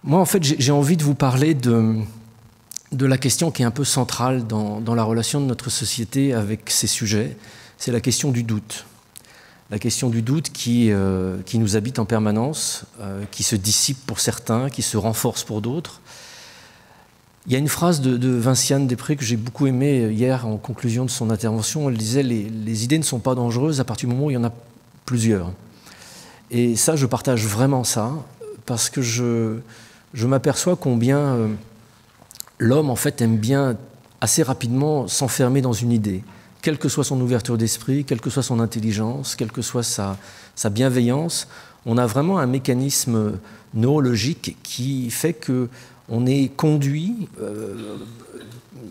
Moi, en fait, j'ai envie de vous parler de la question qui est un peu centrale dans la relation de notre société avec ces sujets. C'est la question du doute. La question du doute qui nous habite en permanence, qui se dissipe pour certains, qui se renforce pour d'autres. Il y a une phrase de Vinciane Després que j'ai beaucoup aimée hier en conclusion de son intervention. Elle disait « Les idées ne sont pas dangereuses à partir du moment où il y en a plusieurs ». Et ça, je partage vraiment ça, parce que je m'aperçois combien l'homme, en fait, aime bien assez rapidement s'enfermer dans une idée. Quelle que soit son ouverture d'esprit, quelle que soit son intelligence, quelle que soit sa bienveillance, on a vraiment un mécanisme neurologique qui fait qu'on est conduit,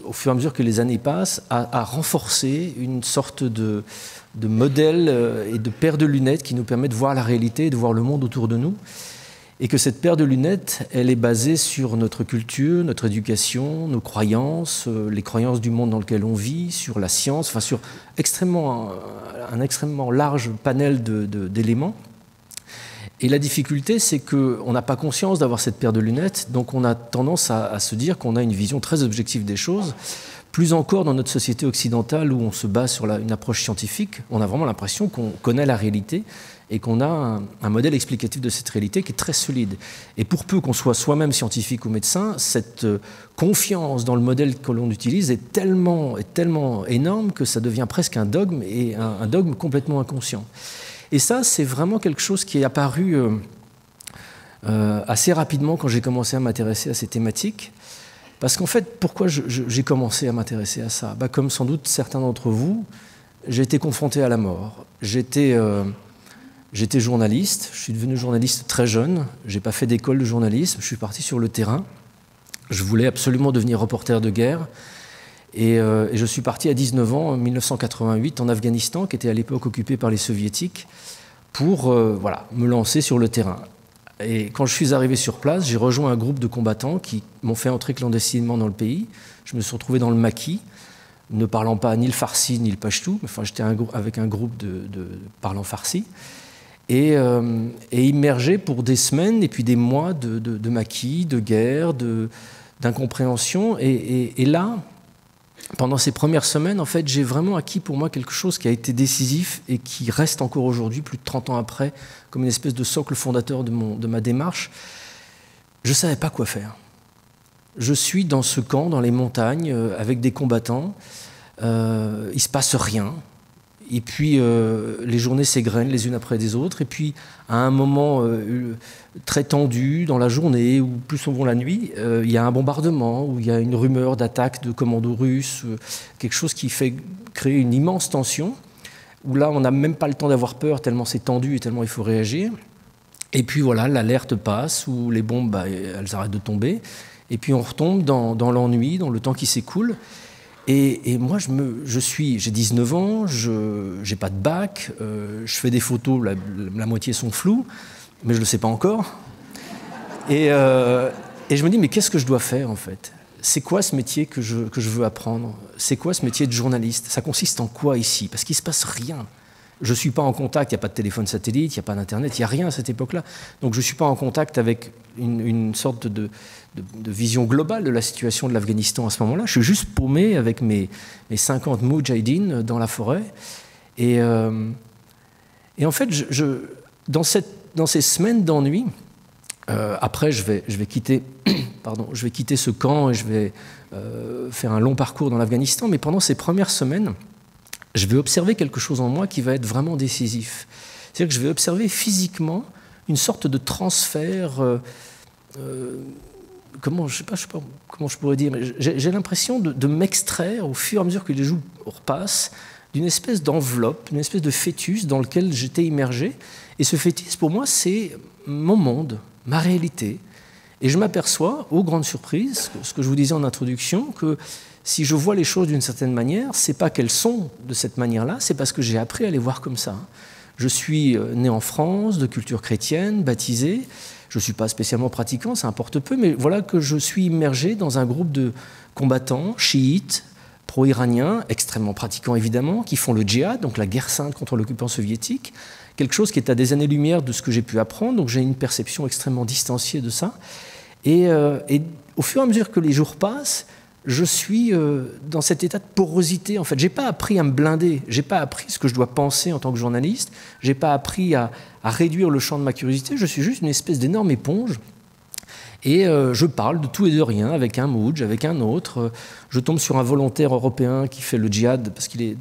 au fur et à mesure que les années passent, à renforcer une sorte de modèle et de paire de lunettes qui nous permet de voir la réalité et de voir le monde autour de nous. Et que cette paire de lunettes, elle est basée sur notre culture, notre éducation, nos croyances, les croyances du monde dans lequel on vit, sur la science, enfin sur un extrêmement large panel d'éléments. Et la difficulté, c'est qu'on n'a pas conscience d'avoir cette paire de lunettes, donc on a tendance à se dire qu'on a une vision très objective des choses. Plus encore dans notre société occidentale où on se base sur une approche scientifique, on a vraiment l'impression qu'on connaît la réalité et qu'on a un modèle explicatif de cette réalité qui est très solide. Et pour peu qu'on soit soi-même scientifique ou médecin, cette confiance dans le modèle que l'on utilise est tellement énorme que ça devient presque un dogme, et un dogme complètement inconscient. Et ça, c'est vraiment quelque chose qui est apparu assez rapidement quand j'ai commencé à m'intéresser à ces thématiques. Parce qu'en fait, pourquoi j'ai commencé à m'intéresser à ça? Comme sans doute certains d'entre vous, j'ai été confronté à la mort. J'étais journaliste, je suis devenu journaliste très jeune, je n'ai pas fait d'école de journalisme, je suis parti sur le terrain. Je voulais absolument devenir reporter de guerre. Et je suis parti à 19 ans, en 1988, en Afghanistan, qui était à l'époque occupé par les Soviétiques, pour me lancer sur le terrain. Et quand je suis arrivé sur place, j'ai rejoint un groupe de combattants qui m'ont fait entrer clandestinement dans le pays. Je me suis retrouvé dans le maquis, ne parlant pas ni le farsi ni le pachtou. Enfin, j'étais avec un groupe de parlant farsi. Et immergé pour des semaines et puis des mois de maquis, de guerre, d'incompréhension. Et là, pendant ces premières semaines, en fait, j'ai vraiment acquis pour moi quelque chose qui a été décisif et qui reste encore aujourd'hui, plus de 30 ans après, comme une espèce de socle fondateur de ma démarche. Je ne savais pas quoi faire. Je suis dans ce camp, dans les montagnes, avec des combattants. Il ne se passe rien. Et puis, les journées s'égrènent les unes après les autres. Et puis, à un moment très tendu dans la journée, ou plus souvent la nuit, il y a un bombardement, où il y a une rumeur d'attaque de commandos russes, quelque chose qui fait créer une immense tension, où là, on n'a même pas le temps d'avoir peur, tellement c'est tendu et tellement il faut réagir. Et puis voilà, l'alerte passe, où les bombes, elles arrêtent de tomber. Et puis on retombe dans l'ennui, dans le temps qui s'écoule. Et moi, j'ai 19 ans, je n'ai pas de bac, je fais des photos, la moitié sont floues, mais je ne le sais pas encore. Et je me dis, mais qu'est-ce que je dois faire en fait? C'est quoi ce métier que je veux apprendre? C'est quoi ce métier de journaliste? Ça consiste en quoi ici? Parce qu'il ne se passe rien. Je ne suis pas en contact, il n'y a pas de téléphone satellite, il n'y a pas d'internet, il n'y a rien à cette époque-là. Donc je ne suis pas en contact avec une sorte de vision globale de la situation de l'Afghanistan à ce moment-là. Je suis juste paumé avec mes 50 moudjahidines dans la forêt. Et en fait, dans ces semaines d'ennui, après je vais quitter ce camp et je vais faire un long parcours dans l'Afghanistan. Mais pendant ces premières semaines, je vais observer quelque chose en moi qui va être vraiment décisif. C'est-à-dire que je vais observer physiquement une sorte de transfert, je ne sais pas comment je pourrais dire, mais j'ai l'impression de m'extraire au fur et à mesure que les jours repassent d'une espèce d'enveloppe, d'une espèce de fœtus dans lequel j'étais immergé. Et ce fœtus, pour moi, c'est mon monde, ma réalité. Et je m'aperçois, aux grandes surprises, ce que je vous disais en introduction, que si je vois les choses d'une certaine manière, ce n'est pas qu'elles sont de cette manière-là, c'est parce que j'ai appris à les voir comme ça. Je suis né en France, de culture chrétienne, baptisé. Je ne suis pas spécialement pratiquant, ça importe peu, mais voilà que je suis immergé dans un groupe de combattants chiites, pro-iraniens, extrêmement pratiquants évidemment, qui font le djihad, donc la guerre sainte contre l'occupant soviétique, quelque chose qui est à des années-lumière de ce que j'ai pu apprendre, donc j'ai une perception extrêmement distanciée de ça. Et au fur et à mesure que les jours passent, je suis dans cet état de porosité. En fait, j'ai pas appris à me blinder, j'ai pas appris ce que je dois penser en tant que journaliste, j'ai pas appris à réduire le champ de ma curiosité. Je suis juste une espèce d'énorme éponge. Et je parle de tout et de rien avec un Mouj, avec un autre. Je tombe sur un volontaire européen qui fait le djihad parce qu'il est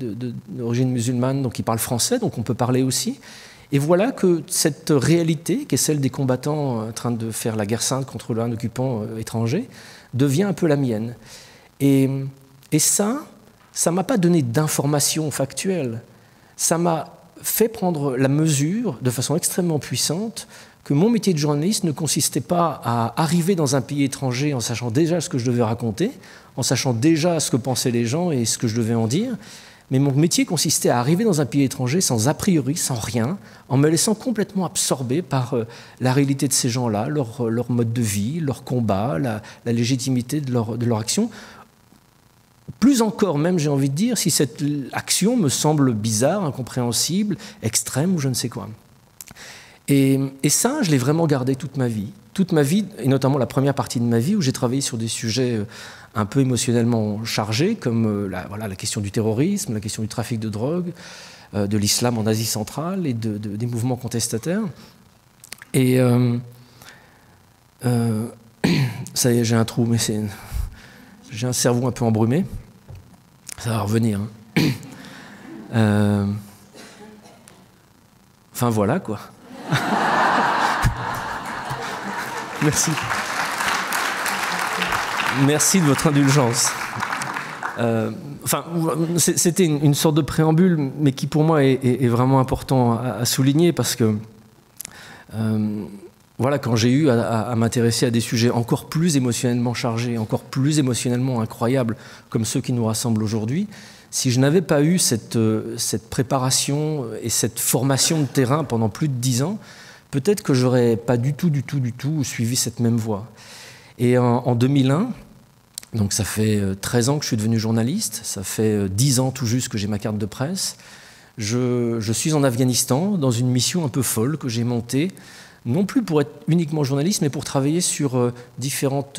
d'origine musulmane, donc il parle français, donc on peut parler aussi. Et voilà que cette réalité, qui est celle des combattants en train de faire la guerre sainte contre un occupant étranger, devient un peu la mienne. Et ça ne m'a pas donné d'informations factuelles. Ça m'a fait prendre la mesure, de façon extrêmement puissante, que mon métier de journaliste ne consistait pas à arriver dans un pays étranger en sachant déjà ce que je devais raconter, en sachant déjà ce que pensaient les gens et ce que je devais en dire, mais mon métier consistait à arriver dans un pays étranger sans a priori, sans rien, en me laissant complètement absorber par la réalité de ces gens-là, leur mode de vie, leur combat, la légitimité de leur action. Plus encore même, j'ai envie de dire, si cette action me semble bizarre, incompréhensible, extrême ou je ne sais quoi. Et ça, je l'ai vraiment gardé toute ma vie, et notamment la première partie de ma vie où j'ai travaillé sur des sujets un peu émotionnellement chargés, comme la question du terrorisme, la question du trafic de drogue, de l'islam en Asie centrale et des mouvements contestataires. Et ça y est, j'ai un trou, mais j'ai un cerveau un peu embrumé. Ça va revenir. Hein. Enfin voilà quoi. Merci. Merci de votre indulgence. C'était une sorte de préambule, mais qui pour moi est vraiment important à souligner parce que voilà, quand j'ai eu à m'intéresser à des sujets encore plus émotionnellement chargés, encore plus émotionnellement incroyables comme ceux qui nous rassemblent aujourd'hui, si je n'avais pas eu cette préparation et cette formation de terrain pendant plus de 10 ans, peut-être que j'aurais pas du tout suivi cette même voie. Et en 2001, donc ça fait 13 ans que je suis devenu journaliste, ça fait 10 ans tout juste que j'ai ma carte de presse, je suis en Afghanistan dans une mission un peu folle que j'ai montée, non plus pour être uniquement journaliste, mais pour travailler sur différents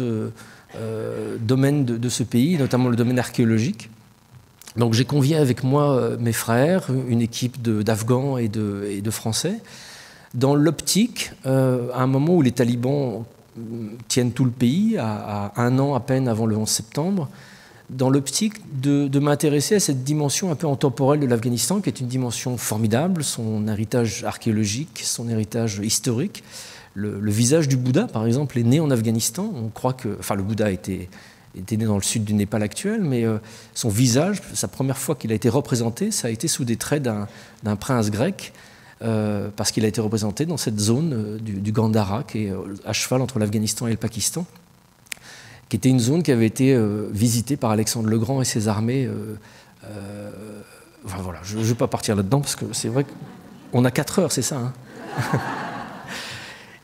domaines de ce pays, notamment le domaine archéologique. Donc j'ai convié avec moi mes frères, une équipe d'Afghans et de Français, dans l'optique, à un moment où les talibans tiennent tout le pays, à un an à peine avant le 11 septembre, dans l'optique de m'intéresser à cette dimension un peu intemporelle de l'Afghanistan, qui est une dimension formidable, son héritage archéologique, son héritage historique. Le visage du Bouddha, par exemple, est né en Afghanistan. On croit que, enfin, le Bouddha était né dans le sud du Népal actuel, mais son visage, sa première fois qu'il a été représenté, ça a été sous des traits d'un prince grec, parce qu'il a été représenté dans cette zone du Gandhara, qui est à cheval entre l'Afghanistan et le Pakistan, qui était une zone qui avait été visitée par Alexandre le Grand et ses armées. Enfin voilà, je ne vais pas partir là-dedans, parce que c'est vrai qu'on a 4 heures, c'est ça, hein.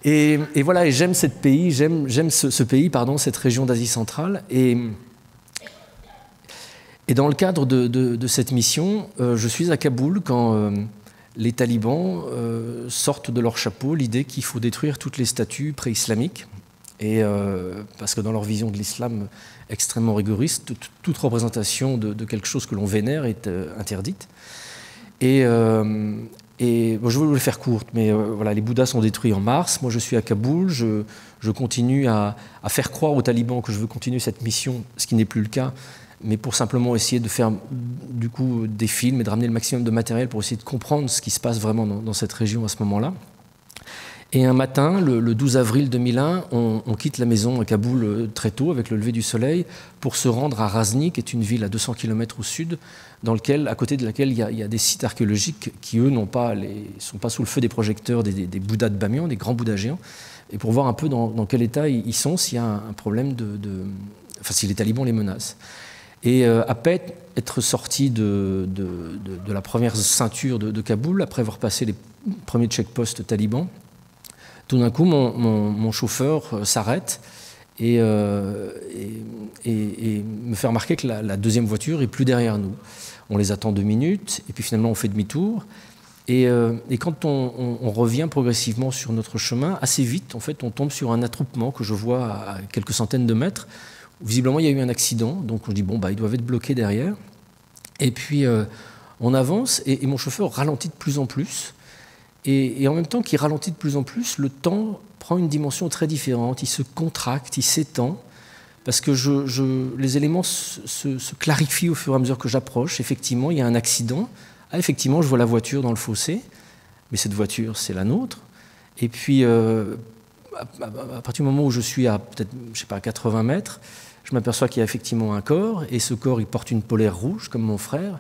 Et voilà, et j'aime ce pays, cette région d'Asie centrale. Et dans le cadre de cette mission, je suis à Kaboul quand les talibans sortent de leur chapeau l'idée qu'il faut détruire toutes les statues pré-islamiques. Et parce que dans leur vision de l'islam extrêmement rigoriste, toute représentation de quelque chose que l'on vénère est interdite. Et bon, je voulais le faire courte, mais voilà, les Bouddhas sont détruits en mars. Moi, je suis à Kaboul. Je continue à faire croire aux talibans que je veux continuer cette mission, ce qui n'est plus le cas, mais pour simplement essayer de faire du coup des films et de ramener le maximum de matériel pour essayer de comprendre ce qui se passe vraiment dans cette région à ce moment-là. Et un matin, le 12 avril 2001, on quitte la maison à Kaboul très tôt, avec le lever du soleil, pour se rendre à Ghazni, qui est une ville à 200 km au sud, à côté de laquelle il y a des sites archéologiques qui, eux, sont pas sous le feu des projecteurs des Bouddhas de Bamiyan, des grands Bouddhas géants, et pour voir un peu dans quel état ils sont, s'il y a un problème enfin, si les talibans les menacent. Et à peine être sorti de la première ceinture de Kaboul, après avoir passé les premiers checkposts talibans, tout d'un coup, mon chauffeur s'arrête et me fait remarquer que la deuxième voiture est plus derrière nous. On les attend 2 minutes, et puis finalement on fait demi-tour. Et quand on revient progressivement sur notre chemin, assez vite, en fait, on tombe sur un attroupement que je vois à quelques centaines de mètres. Visiblement, il y a eu un accident, donc on dit, bon, ils doivent être bloqués derrière. Et puis, on avance, et mon chauffeur ralentit de plus en plus. Et en même temps qu'il ralentit de plus en plus, le temps prend une dimension très différente. Il se contracte, il s'étend, parce que les éléments se clarifient au fur et à mesure que j'approche. Effectivement, il y a un accident. Ah, effectivement, je vois la voiture dans le fossé, mais cette voiture, c'est la nôtre. Et puis, à partir du moment où je suis à peut-être, je sais pas, 80 mètres, je m'aperçois qu'il y a effectivement un corps, et ce corps, il porte une polaire rouge, comme mon frère.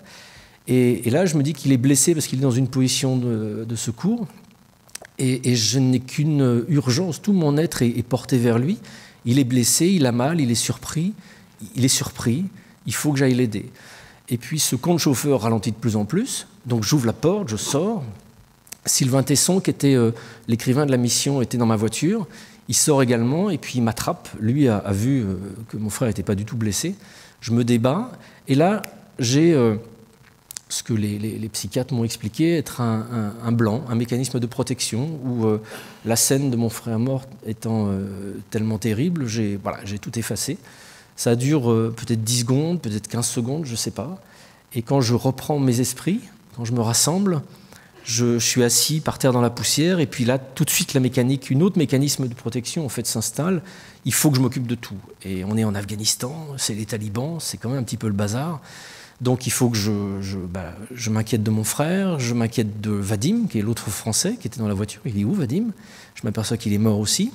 Et là, je me dis qu'il est blessé parce qu'il est dans une position de secours, et je n'ai qu'une urgence. Tout mon être est porté vers lui. Il est blessé, il a mal, il est surpris. Il faut que j'aille l'aider. Et puis ce compte chauffeur ralentit de plus en plus, donc j'ouvre la porte, je sors. Sylvain Tesson, qui était l'écrivain de la mission, était dans ma voiture. Il sort également, et puis il m'attrape. Lui a vu que mon frère n'était pas du tout blessé. Je me débat, et là, j'ai ce que les psychiatres m'ont expliqué être un blanc, un mécanisme de protection, où la scène de mon frère mort étant tellement terrible, j'ai tout effacé. Ça dure peut-être 10 secondes, peut-être 15 secondes, je ne sais pas. Et quand je reprends mes esprits, quand je me rassemble, je suis assis par terre dans la poussière, et puis là, tout de suite, une autre mécanisme de protection en fait, s'installe. Il faut que je m'occupe de tout. Et on est en Afghanistan, c'est les talibans, c'est quand même un petit peu le bazar. Donc il faut que je m'inquiète de mon frère, je m'inquiète de Vadim, qui est l'autre Français qui était dans la voiture. Il est où, Vadim? Je m'aperçois qu'il est mort aussi.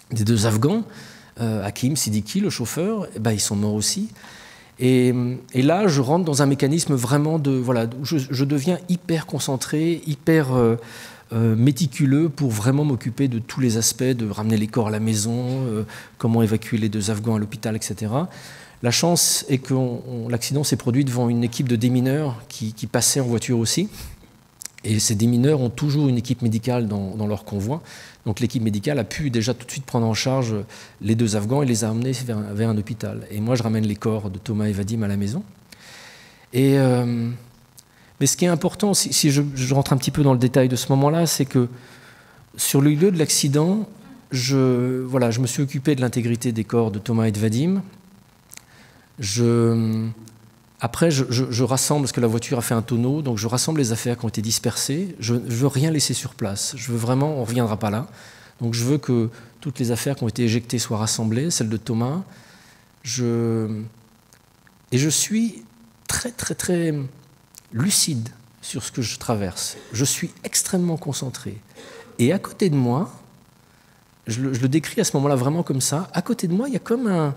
Des 2 Afghans. Hakim, Siddiqui, le chauffeur, ils sont morts aussi. Et là, je rentre dans un mécanisme vraiment où je deviens hyper concentré, hyper méticuleux pour vraiment m'occuper de tous les aspects, de ramener les corps à la maison, comment évacuer les 2 Afghans à l'hôpital, etc. La chance est que l'accident s'est produit devant une équipe de démineurs qui passait en voiture aussi. Et ces démineurs ont toujours une équipe médicale dans leur convoi. Donc l'équipe médicale a pu déjà tout de suite prendre en charge les 2 Afghans et les a amenés vers un hôpital. Et moi, je ramène les corps de Thomas et Vadim à la maison. Mais ce qui est important, si je rentre un petit peu dans le détail de ce moment-là, c'est que sur le lieu de l'accident, je me suis occupé de l'intégrité des corps de Thomas et de Vadim. Après, je rassemble, parce que la voiture a fait un tonneau, donc je rassemble les affaires qui ont été dispersées. Je ne veux rien laisser sur place. Je veux vraiment, on ne reviendra pas là. Donc je veux que toutes les affaires qui ont été éjectées soient rassemblées, celles de Thomas. Et je suis très, très, très lucide sur ce que je traverse. Je suis extrêmement concentré. Et à côté de moi, je le décris à ce moment-là vraiment comme ça, à côté de moi, il y a comme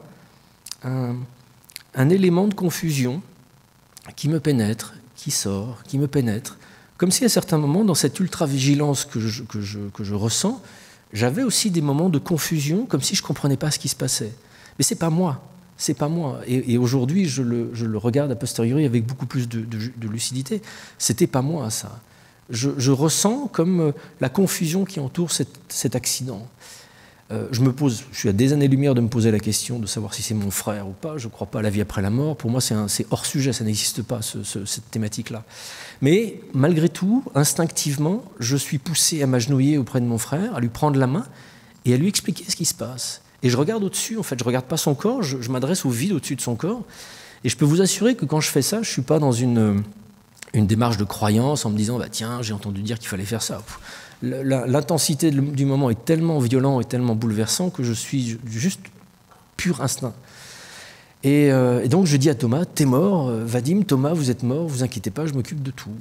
un élément de confusion qui me pénètre, qui sort, qui me pénètre, comme si à certains moments, dans cette ultra-vigilance que je ressens, j'avais aussi des moments de confusion, comme si je ne comprenais pas ce qui se passait. Mais ce n'est pas moi, c'est pas moi. Et aujourd'hui, je le regarde a posteriori avec beaucoup plus de lucidité. Ce n'était pas moi, ça. Je ressens comme la confusion qui entoure cet accident. Je suis à des années-lumière de me poser la question de savoir si c'est mon frère ou pas. Je ne crois pas à la vie après la mort. Pour moi, c'est hors sujet, ça n'existe pas, cette thématique-là. Mais malgré tout, instinctivement, je suis poussé à m'agenouiller auprès de mon frère, à lui prendre la main et à lui expliquer ce qui se passe. Et je regarde au-dessus, en fait, je ne regarde pas son corps, je m'adresse au vide au-dessus de son corps. Et je peux vous assurer que quand je fais ça, je ne suis pas dans une démarche de croyance en me disant tiens, j'ai entendu dire qu'il fallait faire ça. L'intensité du moment est tellement violent et tellement bouleversant que je suis juste pur instinct. Et donc je dis à Thomas, t'es mort, Vadim, Thomas, vous êtes mort, vous inquiétez pas, je m'occupe de tout.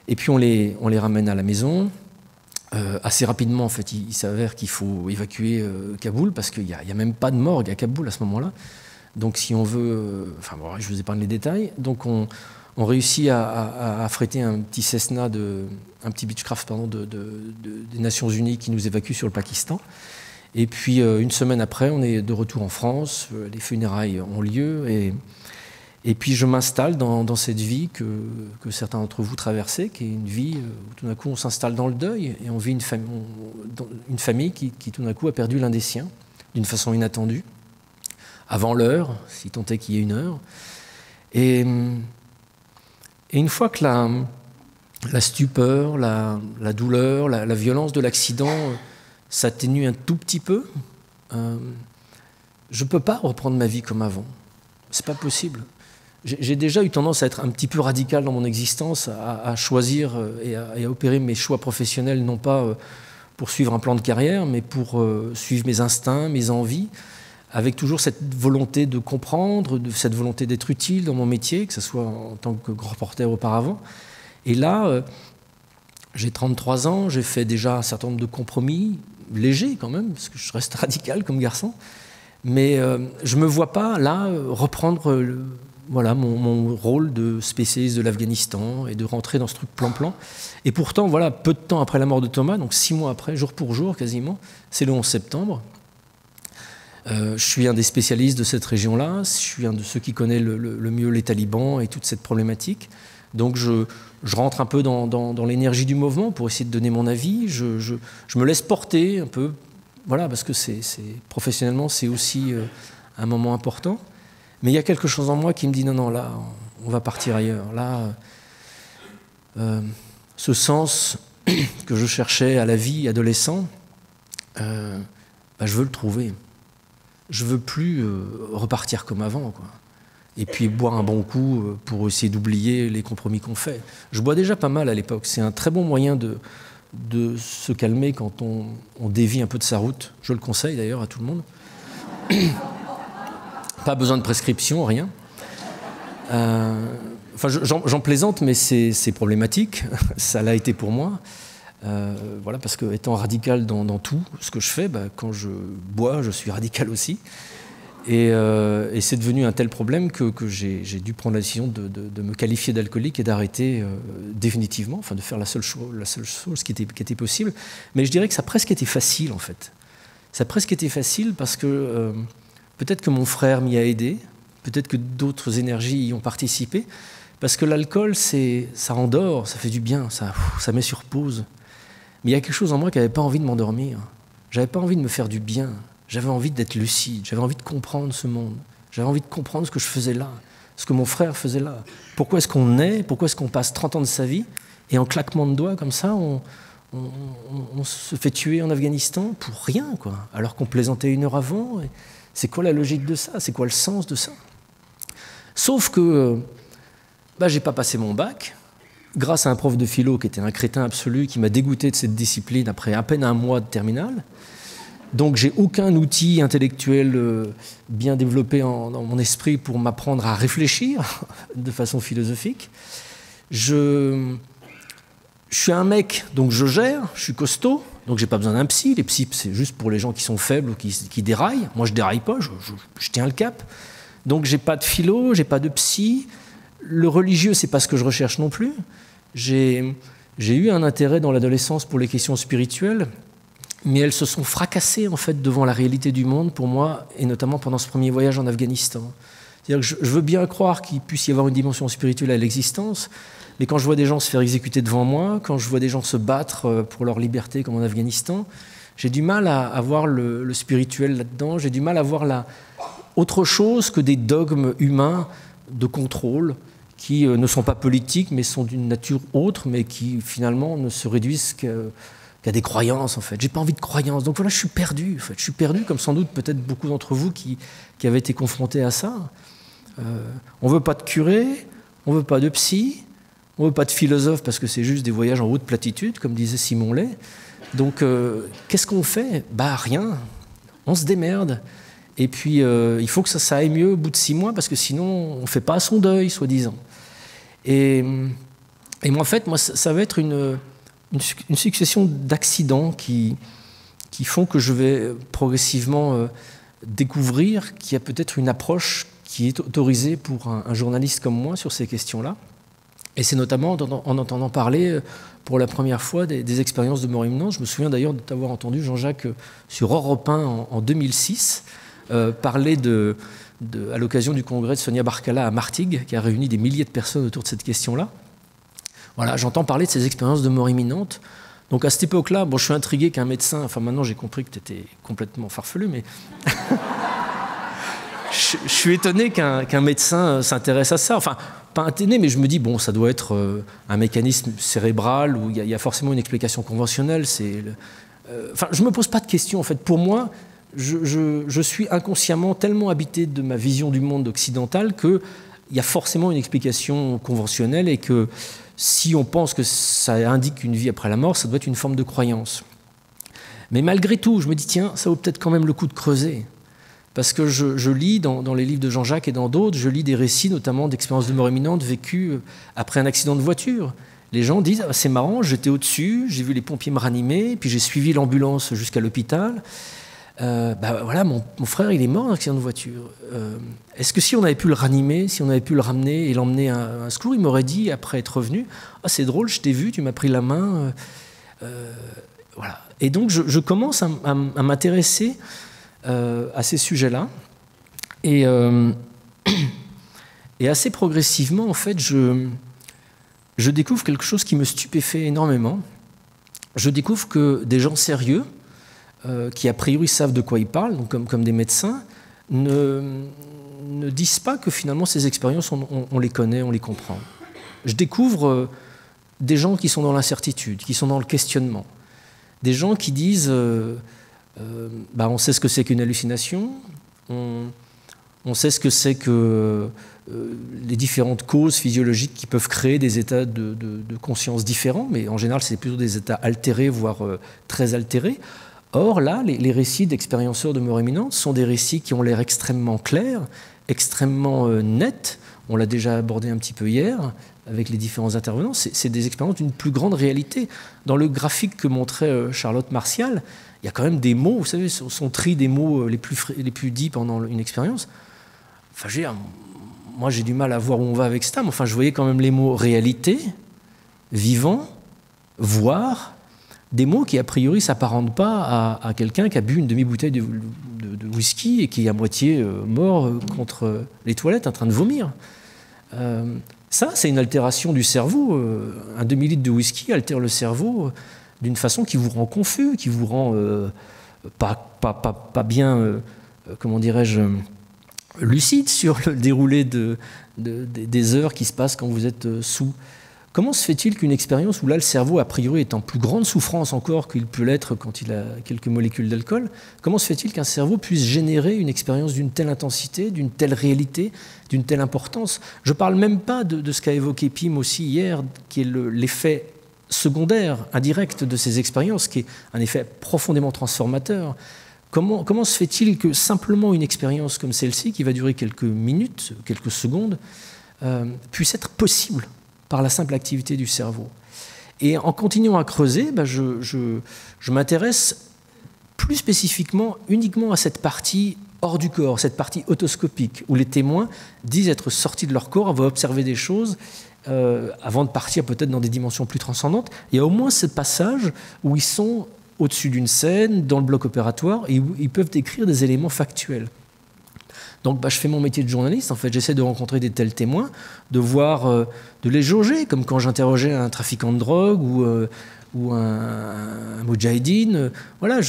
Et puis on les ramène à la maison. Assez rapidement, en fait, il s'avère qu'il faut évacuer Kaboul parce qu'il n'y a même pas de morgue à Kaboul à ce moment-là. Donc si on veut, je vous épargne les détails. Donc on réussit à affréter un petit Cessna, un petit Beechcraft des Nations Unies qui nous évacue sur le Pakistan. Et puis une semaine après, on est de retour en France, les funérailles ont lieu, et puis je m'installe dans cette vie que certains d'entre vous traversaient, qui est une vie où tout d'un coup on s'installe dans le deuil, et on vit une famille qui tout d'un coup a perdu l'un des siens, d'une façon inattendue, avant l'heure, si tant est qu'il y ait une heure. Et une fois que la stupeur, la douleur, la violence de l'accident s'atténue un tout petit peu. Je ne peux pas reprendre ma vie comme avant. C'est pas possible. J'ai déjà eu tendance à être un petit peu radical dans mon existence, à choisir et à opérer mes choix professionnels, non pas pour suivre un plan de carrière, mais pour suivre mes instincts, mes envies, avec toujours cette volonté de comprendre, cette volonté d'être utile dans mon métier, que ce soit en tant que grand reporter auparavant. Et là, j'ai 33 ans, j'ai fait déjà un certain nombre de compromis, légers quand même, parce que je reste radical comme garçon, mais je ne me vois pas là reprendre voilà, mon rôle de spécialiste de l'Afghanistan et de rentrer dans ce truc plan-plan. Et pourtant, voilà, peu de temps après la mort de Thomas, donc 6 mois après, jour pour jour quasiment, c'est le 11 septembre, je suis un des spécialistes de cette région-là, je suis un de ceux qui connaît le mieux les talibans et toute cette problématique. Donc je rentre un peu dans l'énergie du mouvement pour essayer de donner mon avis. Je me laisse porter un peu, voilà, parce que professionnellement, c'est aussi un moment important. Mais il y a quelque chose en moi qui me dit non, là, on va partir ailleurs. Là, ce sens que je cherchais à la vie adolescent, je veux le trouver. Je veux plus repartir comme avant, quoi. Et puis boire un bon coup pour essayer d'oublier les compromis qu'on fait. Je bois déjà pas mal à l'époque. C'est un très bon moyen de se calmer quand on dévie un peu de sa route. Je le conseille d'ailleurs à tout le monde. Pas besoin de prescription, rien. Enfin, j'en plaisante, mais c'est problématique. Ça l'a été pour moi. Voilà, parce que étant radical dans tout ce que je fais, quand je bois, je suis radical aussi. Et c'est devenu un tel problème que j'ai dû prendre la décision de me qualifier d'alcoolique et d'arrêter définitivement, enfin de faire la seule chose qui était possible. Mais je dirais que ça a presque été facile, en fait. Ça a presque été facile parce que peut-être que mon frère m'y a aidé, peut-être que d'autres énergies y ont participé, parce que l'alcool, ça endort, ça fait du bien, ça met sur pause. Mais il y a quelque chose en moi qui n'avait pas envie de m'endormir. J'avais pas envie de me faire du bien. J'avais envie d'être lucide, j'avais envie de comprendre ce monde. J'avais envie de comprendre ce que je faisais là, ce que mon frère faisait là. Pourquoi est-ce qu'on naît, pourquoi est-ce qu'on passe 30 ans de sa vie, et en claquement de doigts comme ça, on se fait tuer en Afghanistan pour rien, quoi, alors qu'on plaisantait 1 heure avant. C'est quoi la logique de ça? C'est quoi le sens de ça? Sauf que j'ai pas passé mon bac, grâce à un prof de philo qui était un crétin absolu, qui m'a dégoûté de cette discipline après à peine 1 mois de terminale. Donc j'ai aucun outil intellectuel bien développé dans mon esprit pour m'apprendre à réfléchir de façon philosophique. Je suis un mec, donc je gère, je suis costaud, donc j'ai pas besoin d'un psy. Les psys, c'est juste pour les gens qui sont faibles ou qui déraillent. Moi, je déraille pas, je tiens le cap. Donc j'ai pas de philo, j'ai pas de psy. Le religieux, c'est pas ce que je recherche non plus. J'ai eu un intérêt dans l'adolescence pour les questions spirituelles, mais elles se sont fracassées en fait devant la réalité du monde pour moi, et notamment pendant ce premier voyage en Afghanistan. C'est-à-dire que je veux bien croire qu'il puisse y avoir une dimension spirituelle à l'existence, mais quand je vois des gens se faire exécuter devant moi, quand je vois des gens se battre pour leur liberté comme en Afghanistan, j'ai du mal à voir le spirituel là-dedans, j'ai du mal à voir autre chose que des dogmes humains de contrôle qui ne sont pas politiques mais sont d'une nature autre, mais qui finalement ne se réduisent qu'à des croyances, en fait. J'ai pas envie de croyances. Donc voilà, je suis perdu, en fait. Je suis perdu, comme sans doute peut-être beaucoup d'entre vous qui avaient été confrontés à ça. On veut pas de curé, on veut pas de psy, on veut pas de philosophe parce que c'est juste des voyages en haute platitude, comme disait Simon Lay. Donc qu'est-ce qu'on fait? Rien. On se démerde. Et puis il faut que ça aille mieux au bout de 6 mois parce que sinon on fait pas son deuil, soi-disant. Et moi, en fait, ça va être une succession d'accidents qui font que je vais progressivement découvrir qu'il y a peut-être une approche qui est autorisée pour un journaliste comme moi sur ces questions-là. Et c'est notamment en entendant parler pour la première fois des expériences de mort imminente. Je me souviens d'ailleurs d'avoir entendu Jean-Jacques sur Europe 1 en 2006 parler à l'occasion du congrès de Sonia Barkala à Martigues, qui a réuni des milliers de personnes autour de cette question-là. Voilà, j'entends parler de ces expériences de mort imminente. Donc à cette époque-là, je suis intrigué qu'un médecin, enfin maintenant j'ai compris que tu étais complètement farfelu, mais je je suis étonné qu'un médecin s'intéresse à ça. Enfin, pas étonné, mais je me dis, bon, ça doit être un mécanisme cérébral où il y a forcément une explication conventionnelle. Enfin, je ne me pose pas de questions, en fait. Pour moi, je suis inconsciemment tellement habité de ma vision du monde occidental qu'il y a forcément une explication conventionnelle et que si on pense que ça indique une vie après la mort, ça doit être une forme de croyance. Mais malgré tout, je me dis, tiens, ça vaut peut-être quand même le coup de creuser. Parce que je lis dans les livres de Jean-Jacques et dans d'autres, je lis des récits notamment d'expériences de mort imminente vécues après un accident de voiture. Les gens disent, ah, c'est marrant, j'étais au-dessus, j'ai vu les pompiers me ranimer, puis j'ai suivi l'ambulance jusqu'à l'hôpital. Voilà, mon frère, il est mort d'un accident de voiture. Est-ce que si on avait pu le ranimer, si on avait pu le ramener et l'emmener à un secours, il m'aurait dit, après être revenu, ah, c'est drôle, je t'ai vu, tu m'as pris la main. Voilà. Et donc, je commence à m'intéresser à ces sujets-là. Et assez progressivement, en fait, je découvre quelque chose qui me stupéfait énormément. Je découvre que des gens sérieux, qui a priori savent de quoi ils parlent, donc comme des médecins, ne disent pas que finalement ces expériences, on les connaît, on les comprend. Je découvre des gens qui sont dans l'incertitude, qui sont dans le questionnement, des gens qui disent on sait ce que c'est qu'une hallucination, on sait ce que c'est que les différentes causes physiologiques qui peuvent créer des états de conscience différents, mais en général c'est plutôt des états altérés, voire très altérés. Or, là, les récits d'expérienceurs de mort imminente sont des récits qui ont l'air extrêmement clairs, extrêmement nets. On l'a déjà abordé un petit peu hier avec les différents intervenants. C'est des expériences d'une plus grande réalité. Dans le graphique que montrait Charlotte Martial, il y a quand même des mots, vous savez, son tri des mots les plus dits pendant une expérience. Enfin, moi, j'ai du mal à voir où on va avec ça, mais enfin, je voyais quand même les mots réalité, vivant, voir. Des mots qui, a priori, ne s'apparentent pas à quelqu'un qui a bu une demi-bouteille de whisky et qui est à moitié mort contre les toilettes en train de vomir. Ça, c'est une altération du cerveau. Un demi-litre de whisky altère le cerveau d'une façon qui vous rend confus, qui vous rend pas bien, comment dirais-je, lucide sur le déroulé des heures qui se passent quand vous êtes sous. Comment se fait-il qu'une expérience où là le cerveau a priori est en plus grande souffrance encore qu'il peut l'être quand il a quelques molécules d'alcool, comment se fait-il qu'un cerveau puisse générer une expérience d'une telle intensité, d'une telle réalité, d'une telle importance? Je ne parle même pas de ce qu'a évoqué Pim aussi hier, qui est l'effet secondaire, indirect de ces expériences, qui est un effet profondément transformateur. Comment se fait-il que simplement une expérience comme celle-ci, qui va durer quelques minutes, quelques secondes, puisse être possible par la simple activité du cerveau? Et en continuant à creuser, je m'intéresse plus spécifiquement uniquement à cette partie hors du corps, cette partie autoscopique, où les témoins disent être sortis de leur corps, vont observer des choses avant de partir peut-être dans des dimensions plus transcendantes. Il y a au moins ce passage où ils sont au-dessus d'une scène, dans le bloc opératoire, et où ils peuvent décrire des éléments factuels. Donc je fais mon métier de journaliste, en fait, j'essaie de rencontrer des tels témoins, de voir, de les jauger, comme quand j'interrogeais un trafiquant de drogue ou un moudjahidine. Voilà,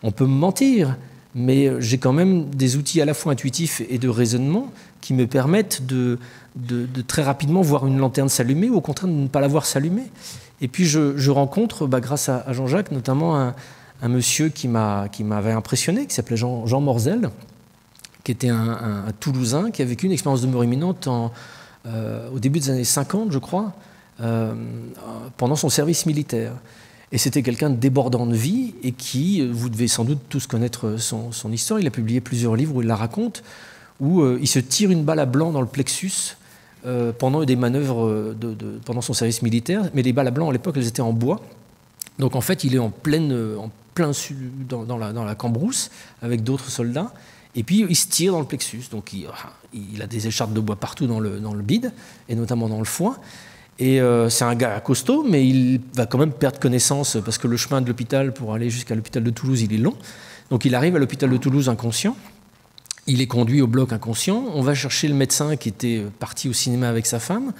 on peut me mentir, mais j'ai quand même des outils à la fois intuitifs et de raisonnement qui me permettent de très rapidement voir une lanterne s'allumer ou au contraire de ne pas la voir s'allumer. Et puis je rencontre, grâce à Jean-Jacques, notamment un monsieur qui m'avait impressionné, qui s'appelait Jean Morzel, qui était un Toulousain, qui a vécu une expérience de mort imminente au début des années 50, je crois, pendant son service militaire. Et c'était quelqu'un de débordant de vie et qui, vous devez sans doute tous connaître son histoire, il a publié plusieurs livres où il la raconte, où il se tire une balle à blanc dans le plexus pendant des manœuvres pendant son service militaire, mais les balles à blanc à l'époque elles étaient en bois. Donc en fait il est en plein dans la cambrousse avec d'autres soldats. Et puis, il se tire dans le plexus. Donc, il a des écharpes de bois partout dans le bide, et notamment dans le foin. Et c'est un gars costaud, mais il va quand même perdre connaissance, parce que le chemin de l'hôpital pour aller jusqu'à l'hôpital de Toulouse, il est long. Donc, il arrive à l'hôpital de Toulouse inconscient. Il est conduit au bloc inconscient. On va chercher le médecin qui était parti au cinéma avec sa femme.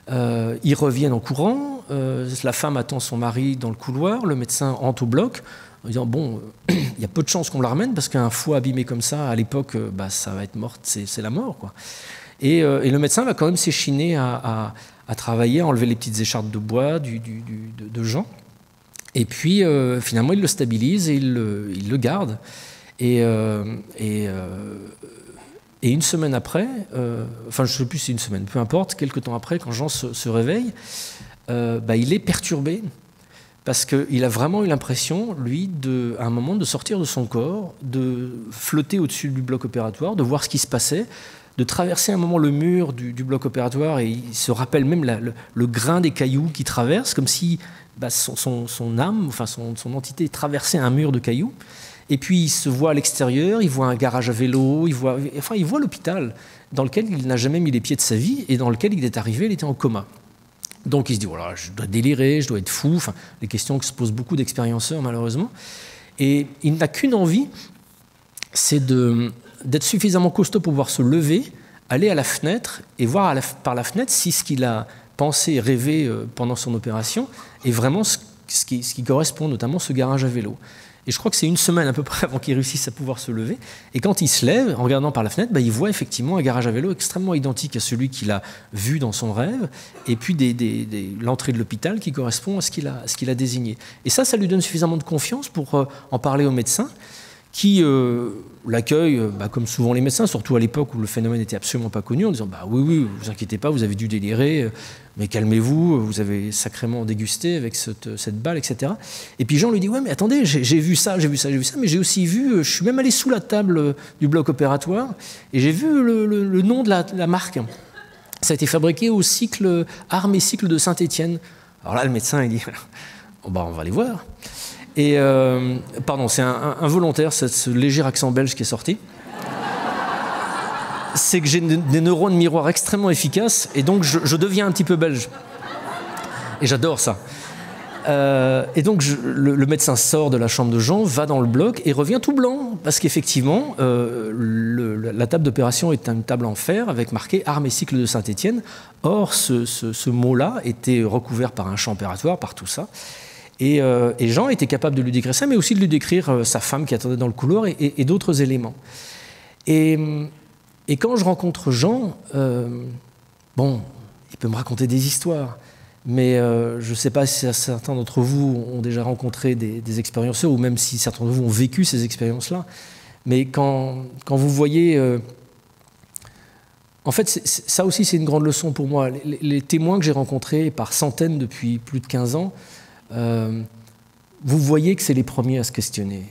Ils reviennent en courant. La femme attend son mari dans le couloir. Le médecin entre au bloc. en disant, bon, il y a peu de chances qu'on la ramène, parce qu'un foie abîmé comme ça, à l'époque, ça va être morte, c'est la mort, quoi. Et le médecin va quand même s'échiner à travailler, à enlever les petites écharpes de bois de Jean. Et puis, finalement, il le stabilise et il le garde. Et une semaine après, enfin, je ne sais plus si c'est une semaine, peu importe, quelques temps après, quand Jean se réveille, il est perturbé. Parce qu'il a vraiment eu l'impression, lui, à un moment, de sortir de son corps, de flotter au-dessus du bloc opératoire, de voir ce qui se passait, de traverser un moment le mur du bloc opératoire, et il se rappelle même le grain des cailloux qu'il traverse, comme si son âme, enfin son entité traversait un mur de cailloux. Et puis il se voit à l'extérieur, il voit un garage à vélo, il voit l'hôpital dans lequel il n'a jamais mis les pieds de sa vie et dans lequel il est arrivé, il était en coma. Donc il se dit, voilà, je dois délirer, je dois être fou, enfin, les questions que se posent beaucoup d'expérienceurs malheureusement. Et il n'a qu'une envie, c'est d'être suffisamment costaud pour pouvoir se lever, aller à la fenêtre et voir par la fenêtre si ce qu'il a pensé et rêvé pendant son opération est vraiment ce qui correspond, notamment ce garage à vélo. Et je crois que c'est une semaine à peu près avant qu'il réussisse à pouvoir se lever. Et quand il se lève, en regardant par la fenêtre, il voit effectivement un garage à vélo extrêmement identique à celui qu'il a vu dans son rêve, et puis l'entrée de l'hôpital qui correspond à ce qu'il a désigné. Et ça lui donne suffisamment de confiance pour en parler au médecin, qui l'accueille, comme souvent les médecins, surtout à l'époque où le phénomène n'était absolument pas connu, en disant oui, vous inquiétez pas, vous avez dû délirer, mais calmez-vous, vous avez sacrément dégusté avec cette balle, etc. Et puis Jean lui dit, ouais, mais attendez, j'ai vu ça, mais j'ai aussi vu, je suis même allé sous la table du bloc opératoire, et j'ai vu le nom de la marque. Ça a été fabriqué au cycle Armes et Cycle de Saint-Étienne. Alors là, le médecin, il dit, on va aller voir. Et, pardon, c'est un volontaire, ce léger accent belge qui est sorti. C'est que j'ai des neurones miroirs extrêmement efficaces, et donc je deviens un petit peu belge. Et j'adore ça. Et donc le médecin sort de la chambre de Jean, va dans le bloc et revient tout blanc, parce qu'effectivement, la table d'opération est une table en fer avec marqué « Armes et Cycle de Saint-Étienne ». Or, ce mot-là était recouvert par un champ opératoire, par tout ça. Et Jean était capable de lui décrire ça, mais aussi de lui décrire sa femme qui attendait dans le couloir et d'autres éléments. Et quand je rencontre Jean, il peut me raconter des histoires, mais je ne sais pas si certains d'entre vous ont déjà rencontré des expérienceurs, ou même si certains d'entre vous ont vécu ces expériences-là. Mais quand vous voyez... en fait, ça aussi, c'est une grande leçon pour moi. Les témoins que j'ai rencontrés par centaines depuis plus de 15 ans, vous voyez que c'est les premiers à se questionner.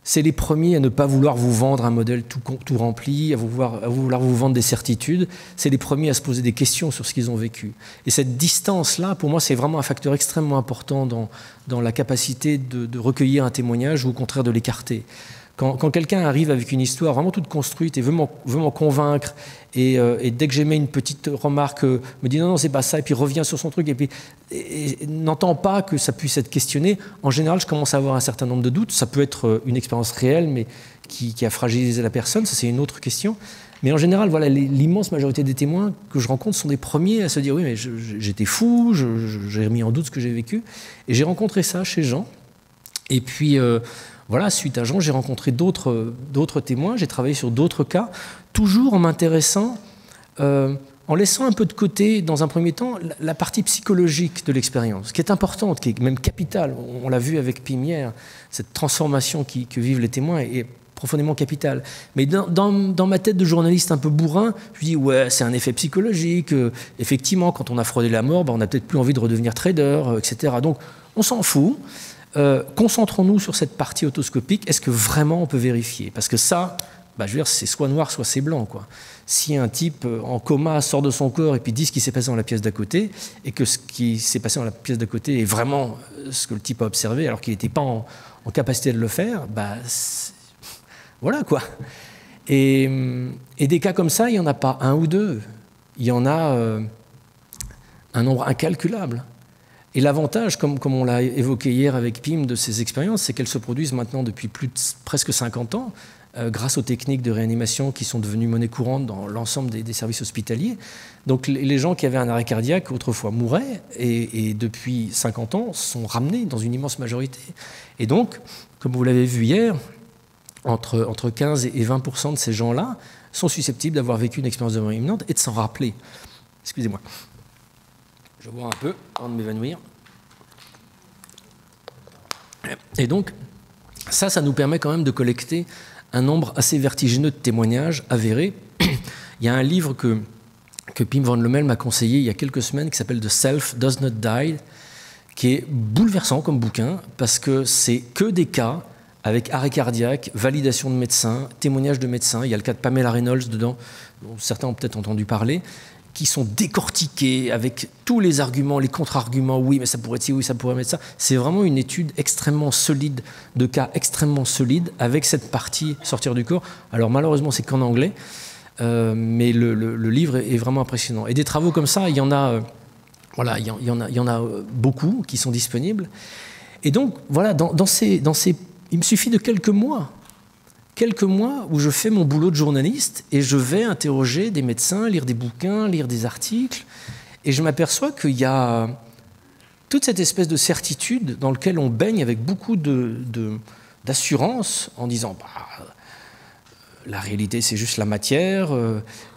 C'est les premiers à ne pas vouloir vous vendre un modèle tout rempli, à vouloir vous vendre des certitudes. C'est les premiers à se poser des questions sur ce qu'ils ont vécu. Et cette distance-là, pour moi, c'est vraiment un facteur extrêmement important dans la capacité de recueillir un témoignage ou au contraire de l'écarter. Quand quelqu'un arrive avec une histoire vraiment toute construite et veut m'en convaincre, et dès que j'émets une petite remarque, me dit non, c'est pas ça, et puis revient sur son truc, et puis n'entend pas que ça puisse être questionné, en général, je commence à avoir un certain nombre de doutes. Ça peut être une expérience réelle, mais qui a fragilisé la personne, ça c'est une autre question. Mais en général, voilà, l'immense majorité des témoins que je rencontre sont des premiers à se dire oui, mais j'étais fou, j'ai remis en doute ce que j'ai vécu. Et j'ai rencontré ça chez Jean. Et puis... voilà, suite à Jean, j'ai rencontré d'autres témoins, j'ai travaillé sur d'autres cas, toujours en m'intéressant, en laissant un peu de côté, dans un premier temps, la partie psychologique de l'expérience, qui est importante, qui est même capitale. On l'a vu avec Pim hier, cette transformation que vivent les témoins est profondément capitale. Mais dans ma tête de journaliste un peu bourrin, je dis ouais, c'est un effet psychologique. Effectivement, quand on a fraudé la mort, on n'a peut-être plus envie de redevenir trader, etc. Donc, on s'en fout. Concentrons-nous sur cette partie otoscopique. Est-ce que vraiment on peut vérifier? Parce que ça, je veux dire, c'est soit noir, soit c'est blanc, quoi. Si un type en coma sort de son corps et puis dit ce qui s'est passé dans la pièce d'à côté, et que ce qui s'est passé dans la pièce d'à côté est vraiment ce que le type a observé alors qu'il n'était pas en capacité de le faire, voilà, quoi. Et des cas comme ça, il n'y en a pas un ou deux. Il y en a un nombre incalculable. Et l'avantage, comme on l'a évoqué hier avec Pim, de ces expériences, c'est qu'elles se produisent maintenant depuis presque 50 ans, grâce aux techniques de réanimation qui sont devenues monnaie courante dans l'ensemble des services hospitaliers. Donc les gens qui avaient un arrêt cardiaque autrefois mouraient et depuis 50 ans sont ramenés dans une immense majorité. Et donc, comme vous l'avez vu hier, entre 15 et 20% de ces gens-là sont susceptibles d'avoir vécu une expérience de mort imminente et de s'en rappeler. Excusez-moi. Je bois un peu avant de m'évanouir. Et donc, ça nous permet quand même de collecter un nombre assez vertigineux de témoignages avérés. Il y a un livre que Pim van Lommel m'a conseillé il y a quelques semaines qui s'appelle « The Self Does Not Die », qui est bouleversant comme bouquin parce que c'est que des cas avec arrêt cardiaque, validation de médecins, témoignages de médecins. Il y a le cas de Pamela Reynolds dedans, dont certains ont peut-être entendu parler, qui sont décortiqués avec tous les arguments, les contre-arguments. Oui, mais ça pourrait être ci, oui, ça pourrait être ça. C'est vraiment une étude extrêmement solide, de cas extrêmement solides, avec cette partie sortir du corps. Alors malheureusement, c'est qu'en anglais, mais le livre est vraiment impressionnant. Et des travaux comme ça, il y en a, voilà, il y en a beaucoup qui sont disponibles. Et donc, voilà, dans ces, il me suffit de quelques mois où je fais mon boulot de journaliste et je vais interroger des médecins, lire des bouquins, lire des articles, et je m'aperçois qu'il y a toute cette espèce de certitude dans laquelle on baigne avec beaucoup d'assurance en disant la réalité c'est juste la matière,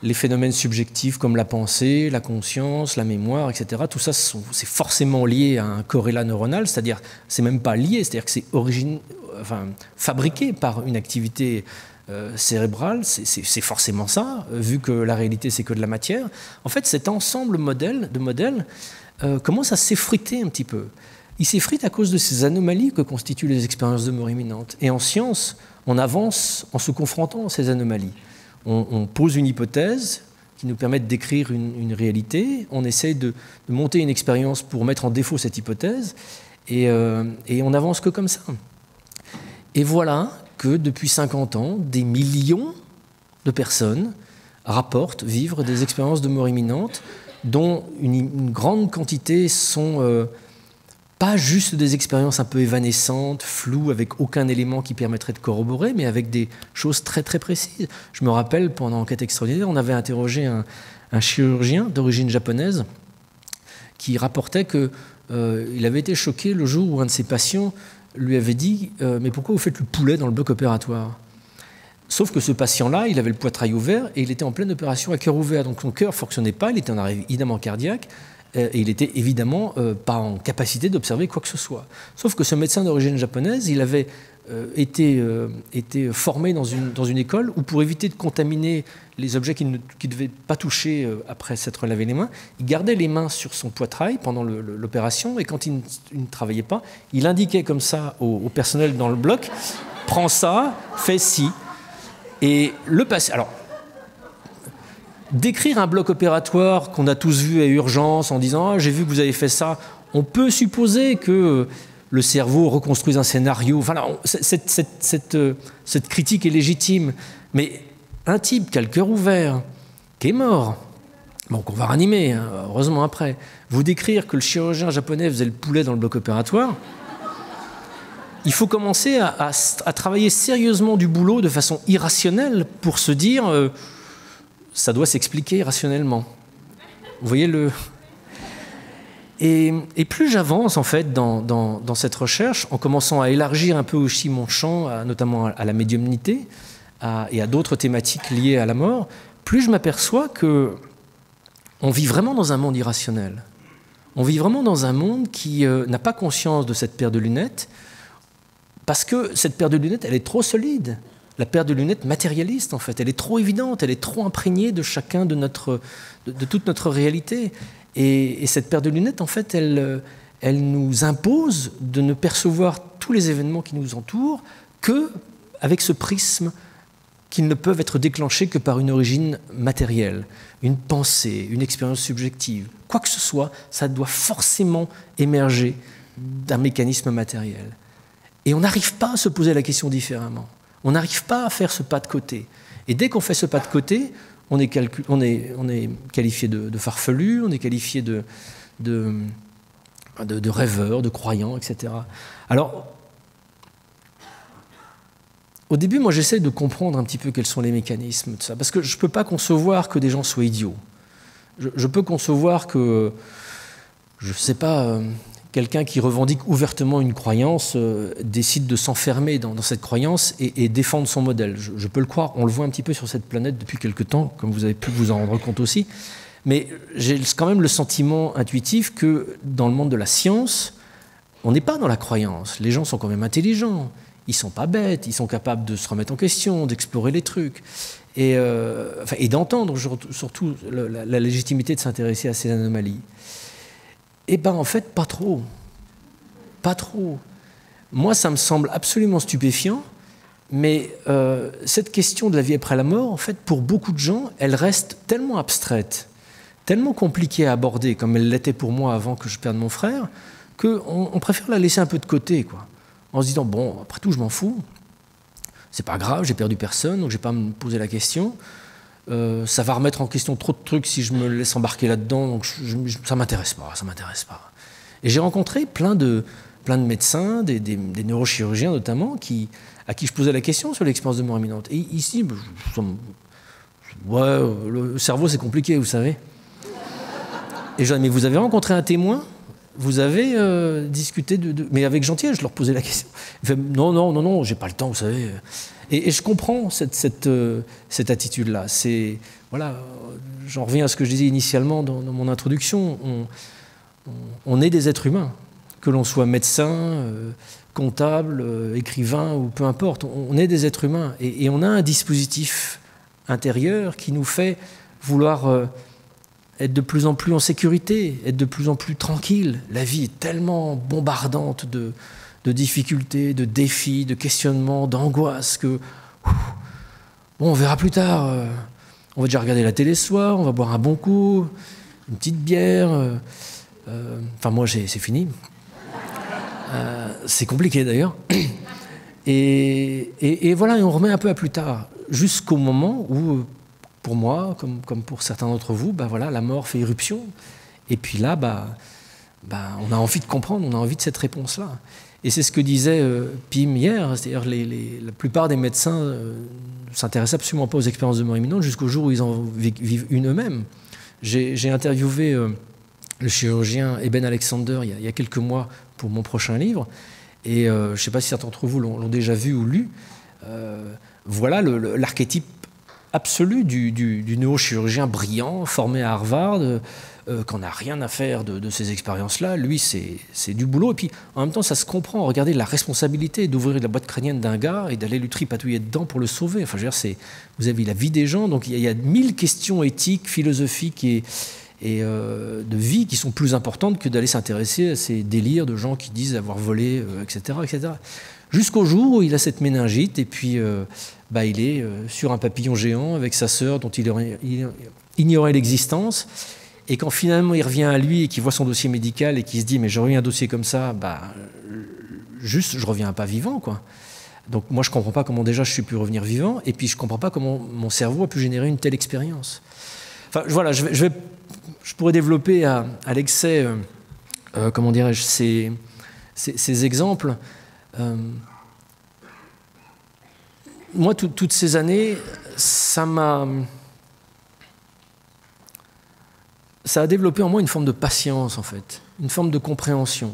les phénomènes subjectifs comme la pensée, la conscience, la mémoire, etc. Tout ça c'est forcément lié à un corrélat neuronal, c'est-à-dire c'est même pas lié, c'est-à-dire que c'est fabriqué par une activité cérébrale, c'est forcément ça, vu que la réalité c'est que de la matière. En fait, cet ensemble de modèles commence à s'effriter un petit peu. Il s'effrite à cause de ces anomalies que constituent les expériences de mort imminente. Et en science, on avance en se confrontant à ces anomalies. On pose une hypothèse qui nous permet de décrire une réalité, on essaie de monter une expérience pour mettre en défaut cette hypothèse, et on n'avance que comme ça. Et voilà que depuis 50 ans, des millions de personnes rapportent vivre des expériences de mort imminente, dont une grande quantité sont pas juste des expériences un peu évanescentes, floues, avec aucun élément qui permettrait de corroborer, mais avec des choses très très précises. Je me rappelle, pendant Enquête extraordinaire, on avait interrogé un chirurgien d'origine japonaise qui rapportait qu'il avait été choqué le jour où un de ses patients lui avait dit « Mais pourquoi vous faites le poulet dans le bloc opératoire ?» Sauf que ce patient-là, il avait le poitrail ouvert et il était en pleine opération à cœur ouvert. Donc son cœur ne fonctionnait pas, il était en arrêt évidemment cardiaque et il n'était évidemment pas en capacité d'observer quoi que ce soit. Sauf que ce médecin d'origine japonaise, il avait été formé dans une école où, pour éviter de contaminer les objets qu'il ne devait pas toucher après s'être lavé les mains, il gardait les mains sur son poitrail pendant l'opération et quand il ne travaillait pas, il indiquait comme ça au personnel dans le bloc « Prends ça, fais ci ». Et le patient... Alors, décrire un bloc opératoire qu'on a tous vu à urgence en disant « Ah, j'ai vu que vous avez fait ça », on peut supposer que le cerveau reconstruise un scénario. Enfin, là, cette critique est légitime. Mais un type qui a le cœur ouvert, qui est mort, bon, qu'on va ranimer, hein, heureusement après, vous décrire que le chirurgien japonais faisait le poulet dans le bloc opératoire, il faut commencer à travailler sérieusement du boulot de façon irrationnelle pour se dire ça doit s'expliquer rationnellement. Vous voyez le... Et plus j'avance en fait dans cette recherche, en commençant à élargir un peu aussi mon champ, notamment à la médiumnité et à d'autres thématiques liées à la mort, plus je m'aperçois qu'on vit vraiment dans un monde irrationnel. On vit vraiment dans un monde qui n'a pas conscience de cette paire de lunettes, parce que cette paire de lunettes, elle est trop solide. La paire de lunettes matérialiste, en fait, elle est trop évidente, elle est trop imprégnée de chacun de toute notre réalité. Et cette paire de lunettes, en fait, elle nous impose de ne percevoir tous les événements qui nous entourent qu'avec ce prisme qu'ils ne peuvent être déclenchés que par une origine matérielle, une pensée, une expérience subjective. Quoi que ce soit, ça doit forcément émerger d'un mécanisme matériel. Et on n'arrive pas à se poser la question différemment. On n'arrive pas à faire ce pas de côté. Et dès qu'on fait ce pas de côté, on est qualifié de farfelu, on est qualifié de rêveurs, de croyants, etc. Alors, au début, moi, j'essaie de comprendre un petit peu quels sont les mécanismes de ça, parce que je ne peux pas concevoir que des gens soient idiots. Je peux concevoir que, je ne sais pas, quelqu'un qui revendique ouvertement une croyance décide de s'enfermer dans cette croyance et défendre son modèle. Je peux le croire, on le voit un petit peu sur cette planète depuis quelque temps, comme vous avez pu vous en rendre compte aussi. Mais j'ai quand même le sentiment intuitif que dans le monde de la science, on n'est pas dans la croyance. Les gens sont quand même intelligents, ils ne sont pas bêtes, ils sont capables de se remettre en question, d'explorer les trucs et d'entendre surtout la légitimité de s'intéresser à ces anomalies. Eh bien, en fait, pas trop. Pas trop. Moi, ça me semble absolument stupéfiant, mais cette question de la vie après la mort, en fait, pour beaucoup de gens, elle reste tellement abstraite, tellement compliquée à aborder, comme elle l'était pour moi avant que je perde mon frère, qu'on préfère la laisser un peu de côté, quoi, en se disant, bon, après tout, je m'en fous, c'est pas grave, j'ai perdu personne, donc je vais pas me poser la question. Ça va remettre en question trop de trucs si je me laisse embarquer là-dedans, donc ça m'intéresse pas. Et j'ai rencontré plein de médecins, des neurochirurgiens notamment, à qui je posais la question sur l'expérience de mort imminente. Et ici, le cerveau c'est compliqué, vous savez. Et je dis, mais vous avez rencontré un témoin ? Vous avez discuté mais avec gentillesse, je leur posais la question. Ils fait, non, j'ai pas le temps, vous savez. Et je comprends cette attitude-là. Voilà, j'en reviens à ce que je disais initialement dans mon introduction. On est des êtres humains, que l'on soit médecin, comptable, écrivain ou peu importe. On est des êtres humains et on a un dispositif intérieur qui nous fait vouloir être de plus en plus en sécurité, être de plus en plus tranquille. La vie est tellement bombardante de difficultés, de défis, de questionnements, d'angoisses que bon, on verra plus tard. On va déjà regarder la télé ce soir, on va boire un bon coup, une petite bière. Enfin, moi, c'est fini. C'est compliqué d'ailleurs. Et voilà, et on remet un peu à plus tard, jusqu'au moment où, pour moi, comme pour certains d'entre vous, voilà, la mort fait irruption. Et puis là, on a envie de comprendre, on a envie de cette réponse-là. Et c'est ce que disait Pim hier, c'est-à-dire la plupart des médecins ne s'intéressent absolument pas aux expériences de mort imminente jusqu'au jour où ils en vivent une eux-mêmes. J'ai interviewé le chirurgien Eben Alexander il y a quelques mois pour mon prochain livre, et je ne sais pas si certains d'entre vous l'ont déjà vu ou lu. Voilà l'archétype absolu du neurochirurgien brillant, formé à Harvard, qu'on n'a rien à faire de ces expériences-là. Lui, c'est du boulot. Et puis, en même temps, ça se comprend. Regardez la responsabilité d'ouvrir la boîte crânienne d'un gars et d'aller lui tripatouiller dedans pour le sauver. Enfin, je veux dire, vous avez la vie des gens. Donc, il y a 1000 questions éthiques, philosophiques et de vie qui sont plus importantes que d'aller s'intéresser à ces délires de gens qui disent avoir volé, etc., etc. Jusqu'au jour où il a cette méningite et puis il est sur un papillon géant avec sa sœur dont il ignorait l'existence. Et quand finalement il revient à lui et qu'il voit son dossier médical et qu'il se dit mais j'aurais eu un dossier comme ça, juste je reviens pas vivant, quoi. Donc moi je comprends pas comment déjà je suis pu revenir vivant et puis je comprends pas comment mon cerveau a pu générer une telle expérience. Enfin voilà, je pourrais développer à l'excès, comment dirais-je, ces exemples. Moi, toutes ces années, ça a développé en moi une forme de patience, en fait, une forme de compréhension.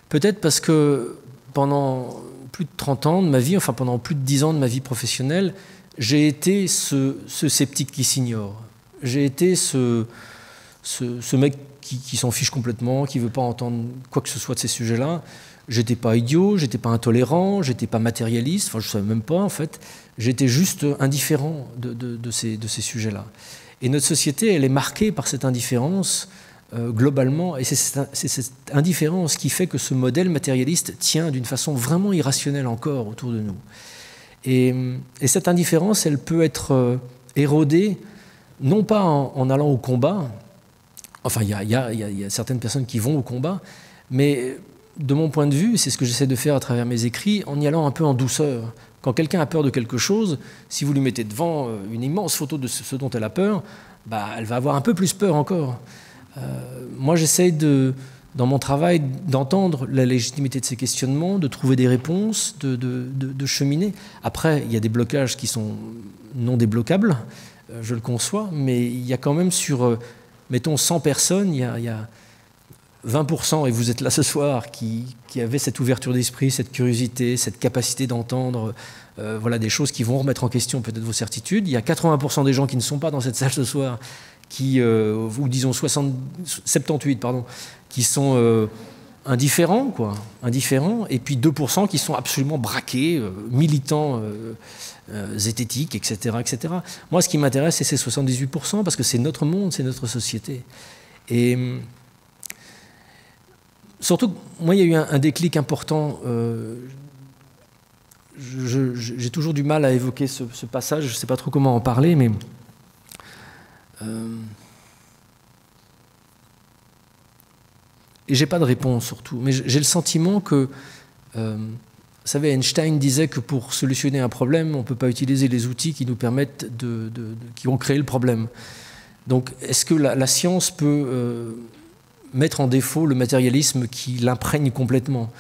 Peut-être parce que pendant plus de 30 ans de ma vie, enfin pendant plus de 10 ans de ma vie professionnelle, j'ai été ce sceptique qui s'ignore. J'ai été ce mec qui s'en fiche complètement, qui ne veut pas entendre quoi que ce soit de ces sujets-là. J'étais pas idiot, j'étais pas intolérant, j'étais pas matérialiste, enfin je savais même pas en fait. J'étais juste indifférent de ces sujets-là. Et notre société, elle est marquée par cette indifférence globalement, et c'est cette indifférence qui fait que ce modèle matérialiste tient d'une façon vraiment irrationnelle encore autour de nous. Et cette indifférence, elle peut être érodée, non pas en allant au combat, enfin il y a certaines personnes qui vont au combat, mais de mon point de vue, c'est ce que j'essaie de faire à travers mes écrits, en y allant un peu en douceur. Quand quelqu'un a peur de quelque chose, si vous lui mettez devant une immense photo de ce dont elle a peur, elle va avoir un peu plus peur encore. Moi, j'essaie de dans mon travail d'entendre la légitimité de ces questionnements, de trouver des réponses, de cheminer. Après, il y a des blocages qui sont non débloquables, je le conçois, mais il y a quand même sur, mettons, 100 personnes, il y a 20%, et vous êtes là ce soir, qui avaient cette ouverture d'esprit, cette curiosité, cette capacité d'entendre voilà, des choses qui vont remettre en question peut-être vos certitudes. Il y a 80% des gens qui ne sont pas dans cette salle ce soir, ou disons 78, pardon, qui sont indifférents, quoi, indifférents, et puis 2% qui sont absolument braqués, militants, zététiques, etc., etc. Moi, ce qui m'intéresse, c'est ces 78%, parce que c'est notre monde, c'est notre société. Et surtout, moi, il y a eu un déclic important. J'ai toujours du mal à évoquer ce passage, je ne sais pas trop comment en parler, mais et j'ai pas de réponse surtout. Mais j'ai le sentiment que, vous savez, Einstein disait que pour solutionner un problème, on ne peut pas utiliser les outils qui nous permettent qui ont créé le problème. Donc, est-ce que la science peut mettre en défaut le matérialisme qui l'imprègne complètement?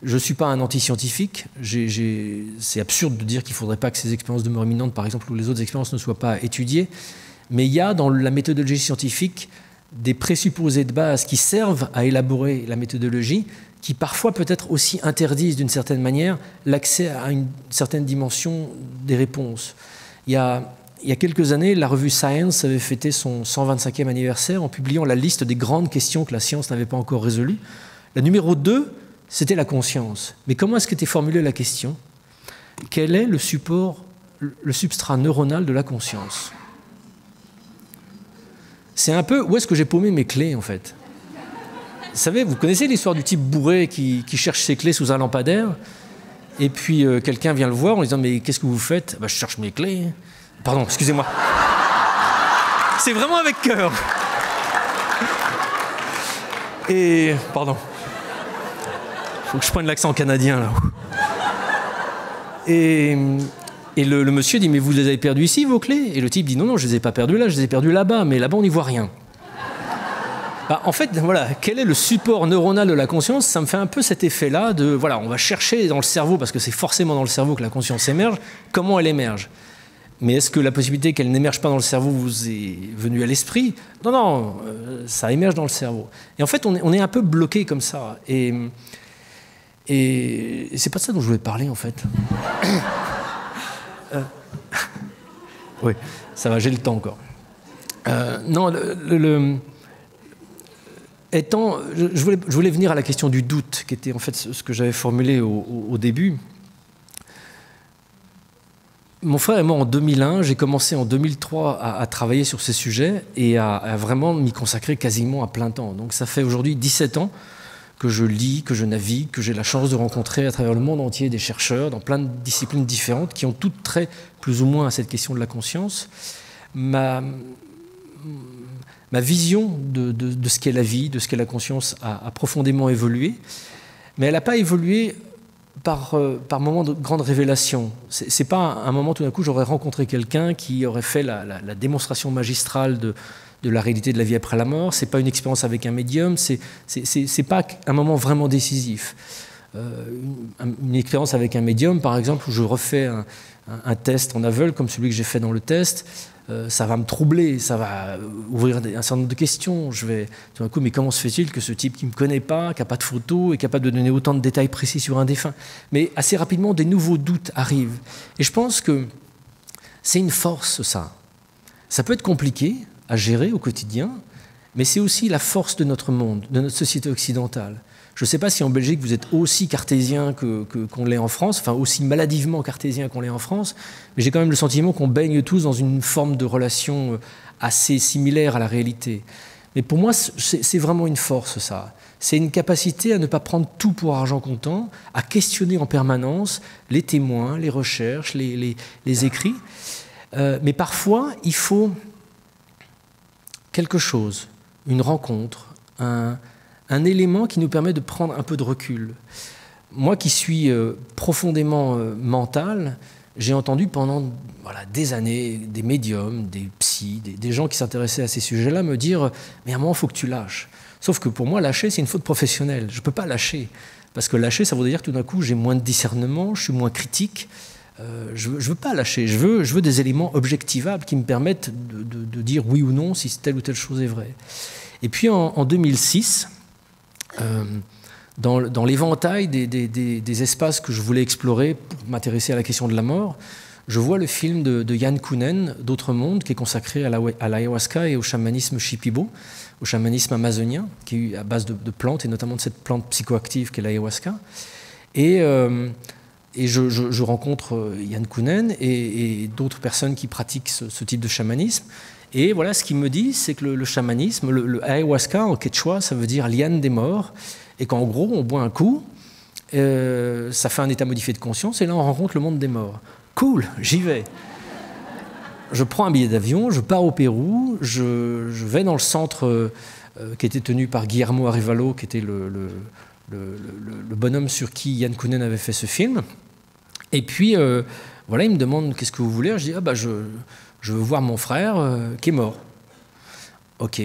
Je ne suis pas un anti-scientifique. C'est absurde de dire qu'il ne faudrait pas que ces expériences demeurent imminentes, par exemple, ou les autres expériences ne soient pas étudiées. Mais il y a dans la méthodologie scientifique des présupposés de base qui servent à élaborer la méthodologie, qui parfois peut-être aussi interdisent d'une certaine manière l'accès à une certaine dimension des réponses. Il y a quelques années, la revue Science avait fêté son 125e anniversaire en publiant la liste des grandes questions que la science n'avait pas encore résolues. La numéro 2, c'était la conscience. Mais comment est-ce qu'était formulée la question? Quel est le substrat neuronal de la conscience? C'est un peu où est-ce que j'ai paumé mes clés, en fait. Vous savez, vous connaissez l'histoire du type bourré qui cherche ses clés sous un lampadaire, et puis quelqu'un vient le voir en lui disant « Mais qu'est-ce que vous faites ?»« Je cherche mes clés. » Pardon, excusez-moi. C'est vraiment avec cœur. Et... Pardon. Faut que je prenne l'accent canadien, là. Et le monsieur dit « Mais vous les avez perdues ici, vos clés ?» Et le type dit « Non, non, je les ai pas perdues là, je les ai perdues là-bas, mais là-bas, on n'y voit rien. » En fait, voilà, quel est le support neuronal de la conscience? Ça me fait un peu cet effet-là de, voilà, on va chercher dans le cerveau, parce que c'est forcément dans le cerveau que la conscience émerge, comment elle émerge. Mais est-ce que la possibilité qu'elle n'émerge pas dans le cerveau vous est venue à l'esprit? Non, non, ça émerge dans le cerveau. Et en fait, on est un peu bloqué comme ça. Et c'est pas de ça dont je voulais parler, en fait. Oui, ça va, j'ai le temps encore. Non, je voulais venir à la question du doute, qui était en fait ce que j'avais formulé au début. Mon frère et moi, en 2001, j'ai commencé en 2003 à travailler sur ces sujets et à vraiment m'y consacrer quasiment à plein temps. Donc ça fait aujourd'hui 17 ans que je lis, que je navigue, que j'ai la chance de rencontrer à travers le monde entier des chercheurs dans plein de disciplines différentes qui ont toutes trait plus ou moins à cette question de la conscience. Ma vision de ce qu'est la vie, de ce qu'est la conscience a profondément évolué, mais elle n'a pas évolué par moment de grande révélation. C'est pas un moment tout d'un coup j'aurais rencontré quelqu'un qui aurait fait la démonstration magistrale de la réalité de la vie après la mort. C'est pas une expérience avec un médium. C'est pas un moment vraiment décisif. Une expérience avec un médium, par exemple, où je refais un test en aveugle comme celui que j'ai fait dans le test, ça va me troubler, ça va ouvrir un certain nombre de questions. Je vais tout d'un coup, mais comment se fait-il que ce type qui ne me connaît pas, qui n'a pas de photo, est capable de donner autant de détails précis sur un défunt? Mais assez rapidement, des nouveaux doutes arrivent. Et je pense que c'est une force, ça. Ça peut être compliqué à gérer au quotidien, mais c'est aussi la force de notre monde, de notre société occidentale. Je ne sais pas si en Belgique vous êtes aussi cartésien qu'on l'est en France, enfin aussi maladivement cartésien qu'on l'est en France, mais j'ai quand même le sentiment qu'on baigne tous dans une forme de relation assez similaire à la réalité. Mais pour moi, c'est vraiment une force, ça. C'est une capacité à ne pas prendre tout pour argent comptant, à questionner en permanence les témoins, les recherches, les écrits. Mais parfois, il faut quelque chose, une rencontre, un élément qui nous permet de prendre un peu de recul. Moi qui suis profondément mental, j'ai entendu pendant des années des médiums, des psys, des gens qui s'intéressaient à ces sujets-là me dire « mais à un moment, il faut que tu lâches. Sauf que pour moi, lâcher, c'est une faute professionnelle. Je ne peux pas lâcher. Parce que lâcher, ça voudrait dire que tout d'un coup, j'ai moins de discernement, je suis moins critique. Je ne veux pas lâcher. Je veux des éléments objectivables qui me permettent de dire oui ou non si telle ou telle chose est vraie. Et puis en 2006, dans l'éventail des espaces que je voulais explorer pour m'intéresser à la question de la mort, je vois le film de Yann Kounen, D'autres mondes, qui est consacré à l'ayahuasca et au chamanisme shipibo, au chamanisme amazonien, qui est à base de plantes, et notamment de cette plante psychoactive qu'est l'ayahuasca. Et je rencontre Yann Kounen et d'autres personnes qui pratiquent ce type de chamanisme. Et voilà, ce qu'il me dit, c'est que le chamanisme, le ayahuasca en quechua, ça veut dire liane des morts, et qu'en gros, on boit un coup, ça fait un état modifié de conscience, et là, on rencontre le monde des morts. Cool, j'y vais. Je prends un billet d'avion, je pars au Pérou, je vais dans le centre qui était tenu par Guillermo Arevalo, qui était le bonhomme sur qui Yann Kounen avait fait ce film. Et puis, voilà, il me demande « Qu'est-ce que vous voulez ?» Je dis « je veux voir mon frère qui est mort. » Ok.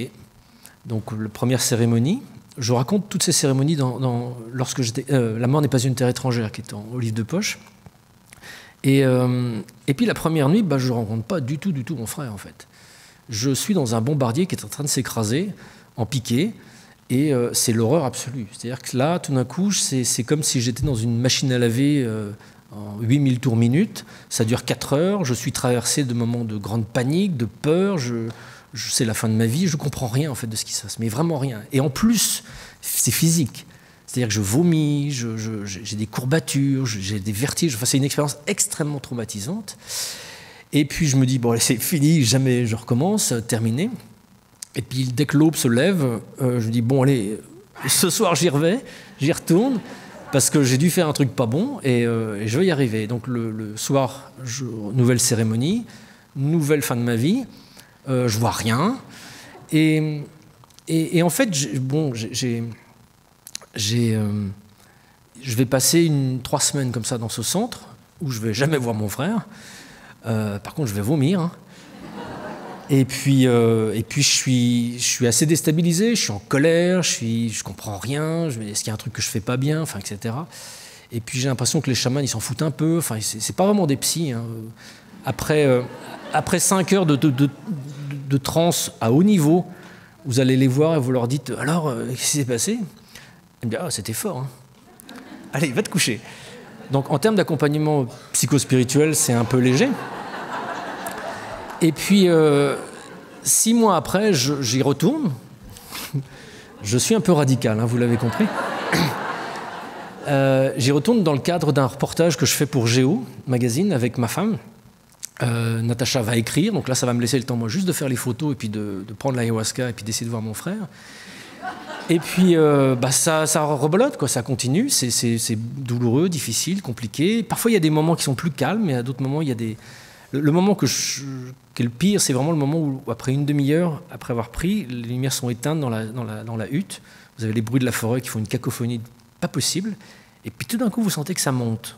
Donc, la première cérémonie. Je raconte toutes ces cérémonies lorsque j'étais... La mort n'est pas une terre étrangère, qui est au livre de poche. Et puis la première nuit, je ne rencontre pas du tout mon frère, en fait. Je suis dans un bombardier qui est en train de s'écraser, en piqué, et c'est l'horreur absolue. C'est-à-dire que là, tout d'un coup, c'est comme si j'étais dans une machine à laver en 8000 tours minute. Ça dure 4 heures, je suis traversé de moments de grande panique, de peur, c'est la fin de ma vie, je ne comprends rien, en fait, de ce qui se passe, mais vraiment rien. Et en plus, c'est physique. C'est-à-dire que je vomis, j'ai des courbatures, j'ai des vertiges. Enfin, c'est une expérience extrêmement traumatisante. Et puis je me dis, bon, c'est fini, jamais je recommence, terminé. Et puis dès que l'aube se lève, je me dis, bon, allez, ce soir j'y retourne, parce que j'ai dû faire un truc pas bon, et je vais y arriver. Donc le soir, nouvelle cérémonie, nouvelle fin de ma vie, je vois rien. Et en fait, je vais passer 3 semaines comme ça dans ce centre où je ne vais jamais voir mon frère. Par contre, je vais vomir. Hein. Et puis je suis assez déstabilisé, je suis en colère, je comprends rien. Est-ce qu'il y a un truc que je fais pas bien, enfin, etc. Et puis j'ai l'impression que les chamans ils s'en foutent un peu. Enfin, c'est pas vraiment des psys. Hein. Après 5 heures de transe à haut niveau, vous allez les voir et vous leur dites alors qu'est-ce qui s'est passé? Il me dit, c'était fort. Hein. Allez, va te coucher. Donc, en termes d'accompagnement psychospirituel, c'est un peu léger. Et puis, 6 mois après, j'y retourne. Je suis un peu radical, hein, vous l'avez compris. J'y retourne dans le cadre d'un reportage que je fais pour Géo Magazine avec ma femme. Natacha va écrire, donc là, ça va me laisser le temps, moi, juste de faire les photos et puis de prendre l'ayahuasca et puis d'essayer de voir mon frère. Et puis, ça rebolote, quoi, ça continue, c'est douloureux, difficile, compliqué. Parfois, il y a des moments qui sont plus calmes, mais à d'autres moments, il y a des... Le moment qui est le pire, c'est vraiment le moment où, après une demi-heure, après avoir pris, les lumières sont éteintes dans la hutte. Vous avez les bruits de la forêt qui font une cacophonie pas possible. Et puis, tout d'un coup, vous sentez que ça monte.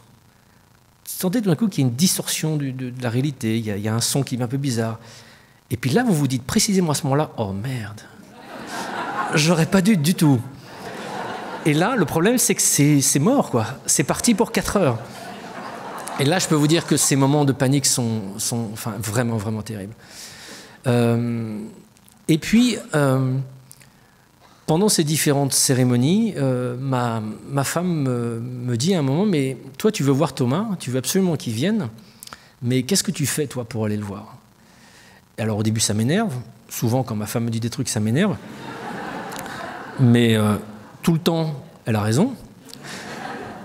Vous sentez tout d'un coup qu'il y a une distorsion de la réalité, il y a un son qui est un peu bizarre. Et puis là, vous vous dites précisément à ce moment-là, oh merde, j'aurais pas dû du tout. Et là, le problème, c'est que c'est mort, quoi. C'est parti pour 4 heures. Et là, je peux vous dire que ces moments de panique sont enfin, vraiment, vraiment terribles. Et puis, pendant ces différentes cérémonies, ma femme me dit à un moment, mais toi, tu veux voir Thomas, tu veux absolument qu'il vienne, mais qu'est-ce que tu fais, toi, pour aller le voir? Et alors, au début, ça m'énerve. Souvent, quand ma femme me dit des trucs, ça m'énerve. Mais tout le temps, elle a raison.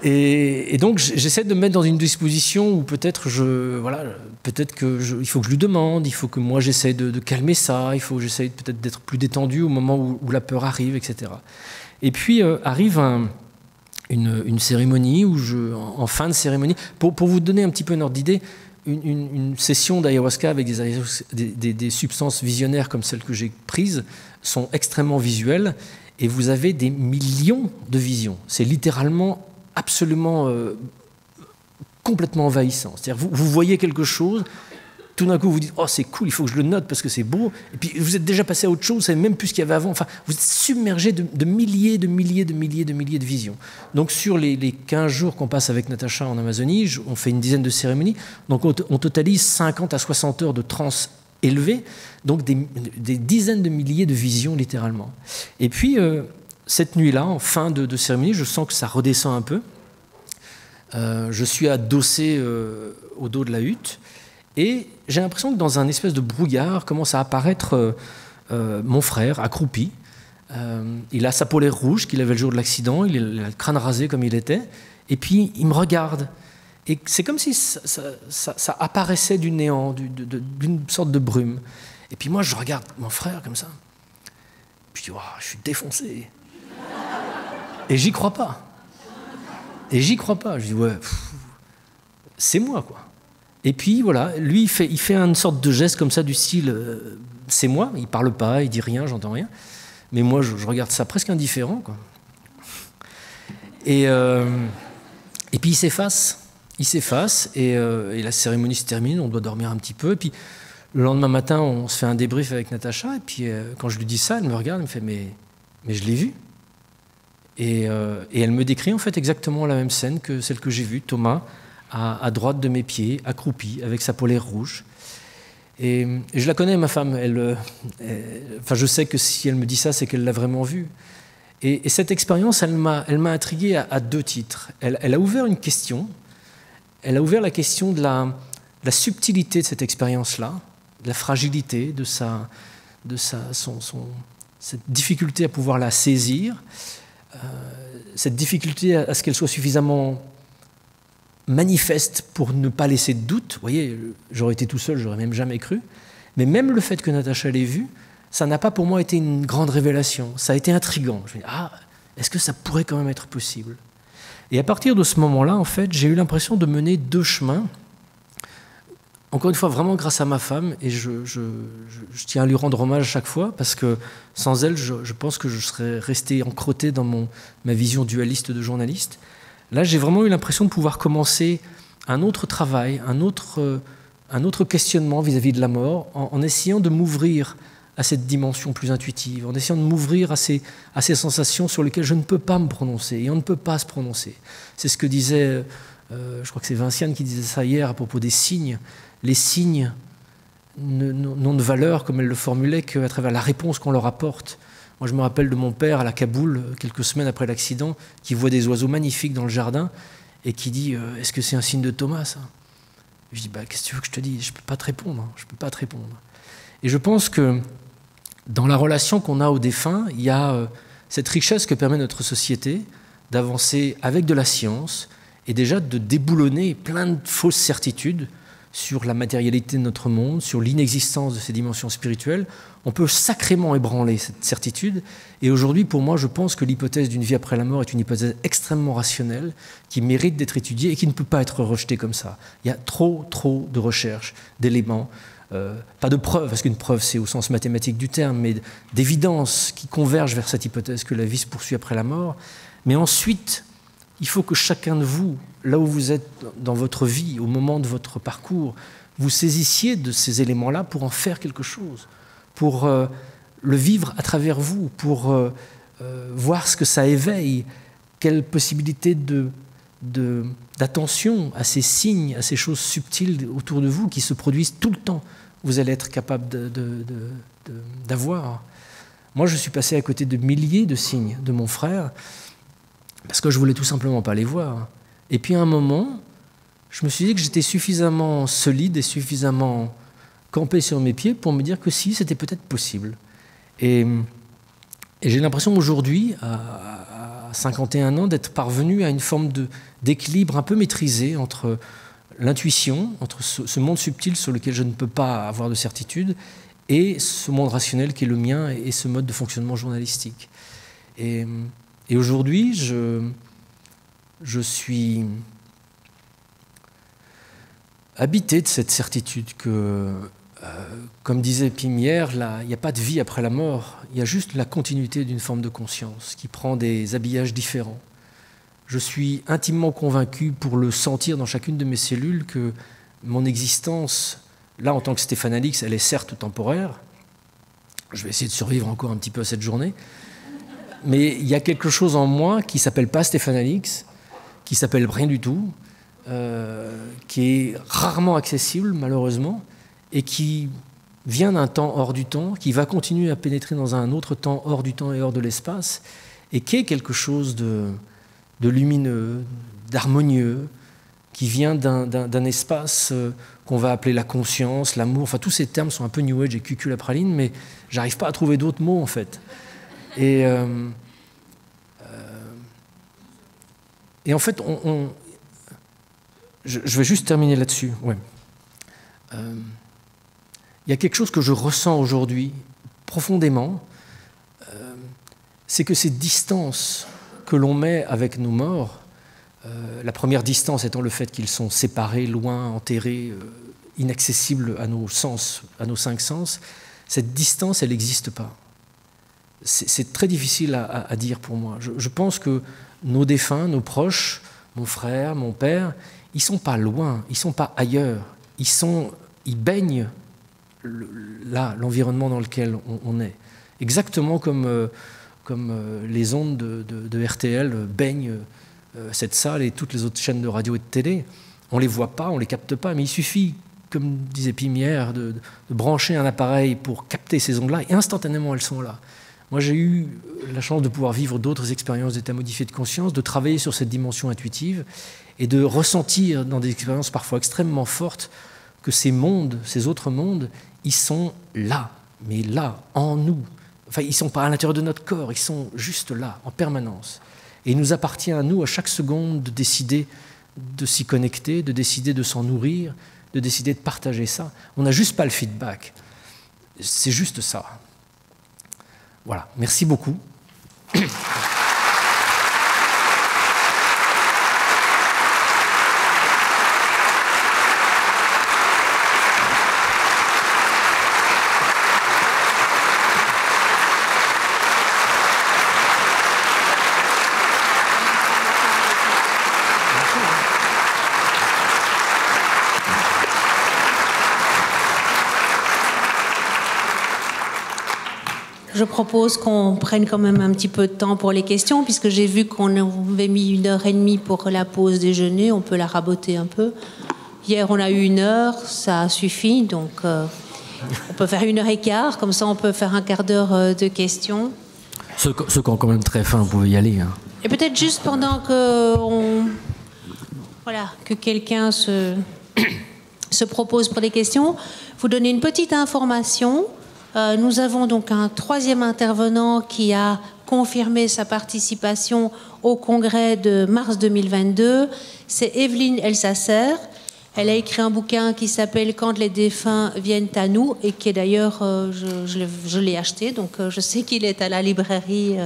Et donc, j'essaie de me mettre dans une disposition où peut-être il faut que je lui demande, il faut que moi j'essaie de calmer ça, il faut que j'essaie peut-être d'être plus détendu au moment où la peur arrive, etc. Et puis arrive une cérémonie où en fin de cérémonie, pour vous donner un petit peu une ordre d'idée, une session d'ayahuasca avec des substances visionnaires comme celles que j'ai prises sont extrêmement visuelles et vous avez des millions de visions. C'est littéralement absolument complètement envahissant. C'est-à-dire vous voyez quelque chose Tout d'un coup, vous dites « Oh, c'est cool, il faut que je le note parce que c'est beau ». Et puis, vous êtes déjà passé à autre chose, vous savez même plus ce qu'il y avait avant. Enfin, vous êtes submergé de milliers de visions. Donc, sur les 15 jours qu'on passe avec Natacha en Amazonie, on fait une dizaine de cérémonies. Donc, on totalise 50 à 60 heures de transe élevée. Donc, des dizaines de milliers de visions, littéralement. Et puis, cette nuit-là, en fin de cérémonie, je sens que ça redescend un peu. Je suis adossé au dos de la hutte. Et j'ai l'impression que dans un espèce de brouillard commence à apparaître mon frère, accroupi. Il a sa polaire rouge qu'il avait le jour de l'accident, il a le crâne rasé comme il était, et puis il me regarde. Et c'est comme si ça apparaissait du néant, d'une sorte de brume. Et puis moi, je regarde mon frère comme ça. Puis je dis, oh, je suis défoncé. Et j'y crois pas. Je dis, ouais, c'est moi, quoi. Et puis voilà, lui, il fait une sorte de geste comme ça du style c'est moi, il parle pas, il dit rien, j'entends rien. Mais moi, je regarde ça presque indifférent, quoi. Et puis il s'efface, et la cérémonie se termine, on doit dormir un petit peu. Et puis le lendemain matin, on se fait un débrief avec Natacha, et puis quand je lui dis ça, elle me regarde, elle me fait mais je l'ai vu. Et elle me décrit en fait exactement la même scène que celle que j'ai vue, Thomas, à droite de mes pieds, accroupi, avec sa polaire rouge. Et je la connais, ma femme. Enfin, je sais que si elle me dit ça, c'est qu'elle l'a vraiment vu. Et cette expérience, elle m'a intrigué à deux titres. Elle a ouvert une question. Elle a ouvert la question de la subtilité de cette expérience-là, de la fragilité, cette difficulté à pouvoir la saisir, cette difficulté à ce qu'elle soit suffisamment manifeste pour ne pas laisser de doute. Vous voyez, j'aurais été tout seul, j'aurais même jamais cru. Mais même le fait que Natacha l'ait vu, ça n'a pas pour moi été une grande révélation. Ça a été intriguant. Je me dis, est-ce que ça pourrait quand même être possible? Et à partir de ce moment-là, en fait, j'ai eu l'impression de mener deux chemins. Encore une fois, vraiment grâce à ma femme, et je tiens à lui rendre hommage chaque fois, parce que sans elle, je pense que je serais resté encrotté dans ma vision dualiste de journaliste. Là, j'ai vraiment eu l'impression de pouvoir commencer un autre travail, un autre questionnement vis-à-vis de la mort, en essayant de m'ouvrir à cette dimension plus intuitive, en essayant de m'ouvrir à ces sensations sur lesquelles je ne peux pas me prononcer, et on ne peut pas se prononcer. C'est ce que disait, je crois que c'est Vinciane qui disait ça hier à propos des signes. Les signes n'ont de valeur, comme elle le formulait, qu'à travers la réponse qu'on leur apporte. Moi, je me rappelle de mon père à la Kaboul, quelques semaines après l'accident, qui voit des oiseaux magnifiques dans le jardin et qui dit « Est-ce que c'est un signe de Thomas, ça ?» Je dis « Qu'est-ce que tu veux que je te dise ? Je ne peux pas te répondre. Je peux pas te répondre. » Et je pense que dans la relation qu'on a aux défunts, il y a cette richesse que permet notre société d'avancer avec de la science et déjà de déboulonner plein de fausses certitudes sur la matérialité de notre monde, sur l'inexistence de ces dimensions spirituelles. On peut sacrément ébranler cette certitude. Et aujourd'hui, pour moi, je pense que l'hypothèse d'une vie après la mort est une hypothèse extrêmement rationnelle, qui mérite d'être étudiée et qui ne peut pas être rejetée comme ça. Il y a trop de recherches, d'éléments, pas de preuves, parce qu'une preuve, c'est au sens mathématique du terme, mais d'évidences qui convergent vers cette hypothèse que la vie se poursuit après la mort. Mais ensuite, il faut que chacun de vous, là où vous êtes dans votre vie, au moment de votre parcours, vous saisissiez de ces éléments-là pour en faire quelque chose, pour le vivre à travers vous, pour voir ce que ça éveille, quelle possibilité d'attention à ces signes, à ces choses subtiles autour de vous qui se produisent tout le temps, vous allez être capable d'avoir. Moi, je suis passé à côté de milliers de signes de mon frère, parce que je voulais tout simplement pas les voir. Et puis à un moment, je me suis dit que j'étais suffisamment solide et suffisamment campé sur mes pieds pour me dire que si, c'était peut-être possible. Et j'ai l'impression aujourd'hui, à 51 ans, d'être parvenu à une forme d'équilibre un peu maîtrisé entre l'intuition, entre ce monde subtil sur lequel je ne peux pas avoir de certitude, et ce monde rationnel qui est le mien et ce mode de fonctionnement journalistique. Et aujourd'hui, je suis habité de cette certitude que, comme disait Pim hier, il n'y a pas de vie après la mort, il y a juste la continuité d'une forme de conscience qui prend des habillages différents. Je suis intimement convaincu, pour le sentir dans chacune de mes cellules, que mon existence, là, en tant que Stéphane Alix, elle est certes temporaire. Je vais essayer de survivre encore un petit peu à cette journée. Mais il y a quelque chose en moi qui ne s'appelle pas Stéphane Alix, qui s'appelle rien du tout, qui est rarement accessible, malheureusement, et qui vient d'un temps hors du temps, qui va continuer à pénétrer dans un autre temps hors du temps et hors de l'espace, et qui est quelque chose de lumineux, d'harmonieux, qui vient d'un espace qu'on va appeler la conscience, l'amour. Enfin, tous ces termes sont un peu New Age et cucul-praline, mais j'arrive pas à trouver d'autres mots, en fait. Et en fait, je vais juste terminer là-dessus. Ouais. Il y a quelque chose que je ressens aujourd'hui profondément, c'est que ces distances que l'on met avec nos morts, la première distance étant le fait qu'ils sont séparés, loin, enterrés, inaccessibles à nos sens, à nos 5 sens, cette distance, elle n'existe pas. C'est très difficile à dire pour moi. Je pense que nos défunts, nos proches, mon frère, mon père, ils ne sont pas loin, ils ne sont pas ailleurs, ils baignent là, l'environnement dans lequel on est. Exactement comme les ondes de RTL baignent cette salle et toutes les autres chaînes de radio et de télé. On ne les voit pas, on ne les capte pas, mais il suffit, comme disait Pim hier, de brancher un appareil pour capter ces ondes-là, et instantanément elles sont là. Moi, j'ai eu la chance de pouvoir vivre d'autres expériences d'état modifié de conscience, de travailler sur cette dimension intuitive et de ressentir dans des expériences parfois extrêmement fortes que ces mondes, ces autres mondes, ils sont là, mais là, en nous. Enfin, ils ne sont pas à l'intérieur de notre corps, ils sont juste là, en permanence. Et il nous appartient à nous, à chaque seconde, de décider de s'y connecter, de décider de s'en nourrir, de décider de partager ça. On n'a juste pas le feedback. C'est juste ça. Voilà, merci beaucoup. Je propose qu'on prenne quand même un petit peu de temps pour les questions, puisque j'ai vu qu'on avait mis 1h30 pour la pause déjeuner. On peut la raboter un peu. Hier, on a eu 1 heure, ça suffit. Donc, on peut faire 1h15. Comme ça, on peut faire un quart d'heure de questions. Ceux qui ont quand même très faim, vous pouvez y aller. Hein. Et peut-être juste pendant que, que quelqu'un se propose pour des questions, vous donner une petite information. Nous avons donc un 3e intervenant qui a confirmé sa participation au congrès de mars 2022. C'est Evelyne Elsasser. Elle a écrit un bouquin qui s'appelle « Quand les défunts viennent à nous » et qui est d'ailleurs, je l'ai acheté, donc je sais qu'il est à la librairie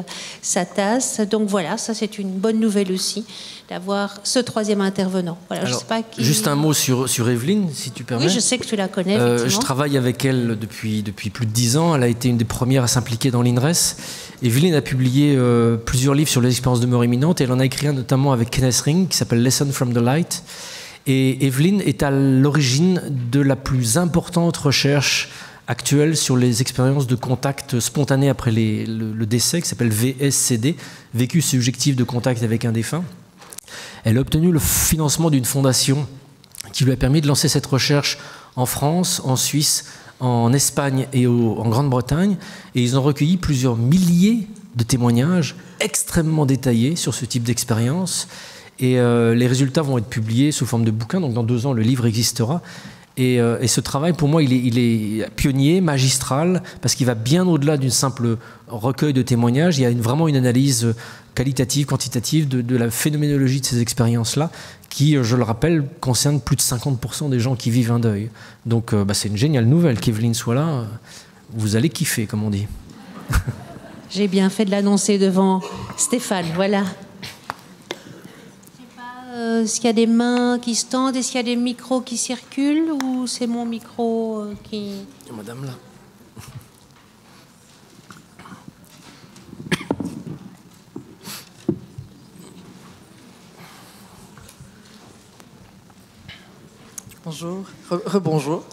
Satas. Donc voilà, ça c'est une bonne nouvelle aussi, d'avoir ce 3e intervenant. Voilà. Alors, je sais pas qui... Juste un mot sur Evelyne, si tu permets. Oui, je sais que tu la connais, effectivement. Je travaille avec elle depuis plus de 10 ans. Elle a été une des premières à s'impliquer dans l'INRES. Evelyne a publié plusieurs livres sur les expériences de mort imminente et elle en a écrit un notamment avec Kenneth Ring qui s'appelle « Lesson from the Light ». Et Evelyne est à l'origine de la plus importante recherche actuelle sur les expériences de contact spontané après le décès, qui s'appelle VSCD, vécu subjectif de contact avec un défunt. Elle a obtenu le financement d'une fondation qui lui a permis de lancer cette recherche en France, en Suisse, en Espagne et en Grande-Bretagne. Et ils ont recueilli plusieurs milliers de témoignages extrêmement détaillés sur ce type d'expérience. Et les résultats vont être publiés sous forme de bouquin, donc dans 2 ans, le livre existera. Et ce travail, pour moi, il est pionnier, magistral, parce qu'il va bien au-delà d'une simple recueil de témoignages. Il y a vraiment une analyse qualitative, quantitative de la phénoménologie de ces expériences-là, qui, je le rappelle, concerne plus de 50% des gens qui vivent un deuil. Donc c'est une géniale nouvelle qu'Evelyne soit là. Vous allez kiffer, comme on dit. J'ai bien fait de l'annoncer devant Stéphane, voilà. Est-ce qu'il y a des mains qui se tendent? Est-ce qu'il y a des micros qui circulent? Ou c'est mon micro qui... Madame là. Bonjour, rebonjour.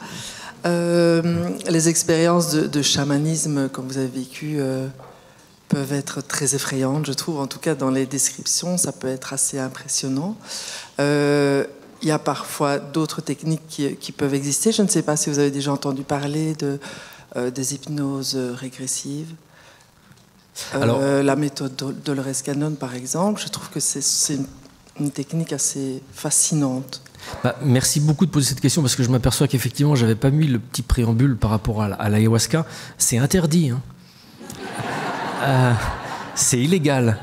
Les expériences de chamanisme, comme vous avez vécu, peuvent être très effrayantes, je trouve. En tout cas, dans les descriptions, ça peut être assez impressionnant. Il y a parfois d'autres techniques qui peuvent exister. Je ne sais pas si vous avez déjà entendu parler des hypnoses régressives. La méthode Dolores Cannon, par exemple, je trouve que c'est une technique assez fascinante. Merci beaucoup de poser cette question, parce que je m'aperçois qu'effectivement, je n'avais pas mis le petit préambule par rapport à l'ayahuasca. C'est interdit, hein. C'est illégal.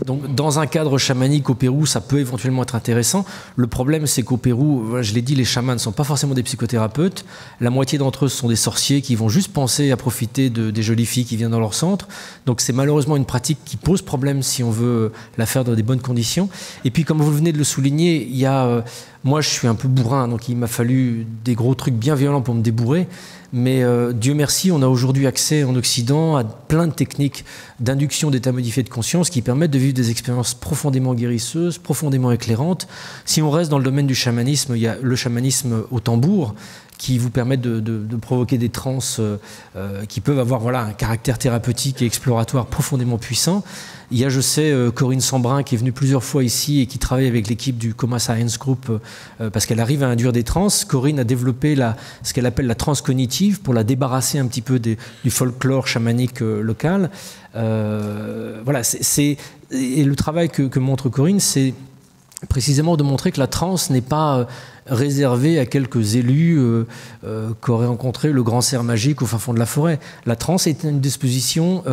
Donc, dans un cadre chamanique au Pérou, ça peut éventuellement être intéressant. Le problème, c'est qu'au Pérou, je l'ai dit, les chamans ne sont pas forcément des psychothérapeutes. La moitié d'entre eux sont des sorciers qui vont juste penser à profiter des jolies filles qui viennent dans leur centre. Donc, c'est malheureusement une pratique qui pose problème si on veut la faire dans des bonnes conditions. Et puis, comme vous venez de le souligner, il y a... moi, je suis un peu bourrin, donc il m'a fallu des gros trucs bien violents pour me débourrer. Mais Dieu merci, on a aujourd'hui accès en Occident à plein de techniques d'induction d'état modifié de conscience qui permettent de vivre des expériences profondément guérisseuses, profondément éclairantes. Si on reste dans le domaine du chamanisme, il y a le chamanisme au tambour qui vous permet de provoquer des transes qui peuvent avoir un caractère thérapeutique et exploratoire profondément puissant. Il y a, je sais, Corinne Sambrin qui est venue plusieurs fois ici et qui travaille avec l'équipe du Coma Science Group parce qu'elle arrive à induire des trans. Corinne a développé ce qu'elle appelle la transe cognitive pour la débarrasser un petit peu du folklore chamanique local. Et le travail que montre Corinne, c'est précisément de montrer que la transe n'est pas réservée à quelques élus qu'aurait rencontré le grand cerf magique au fin fond de la forêt. La transe est une disposition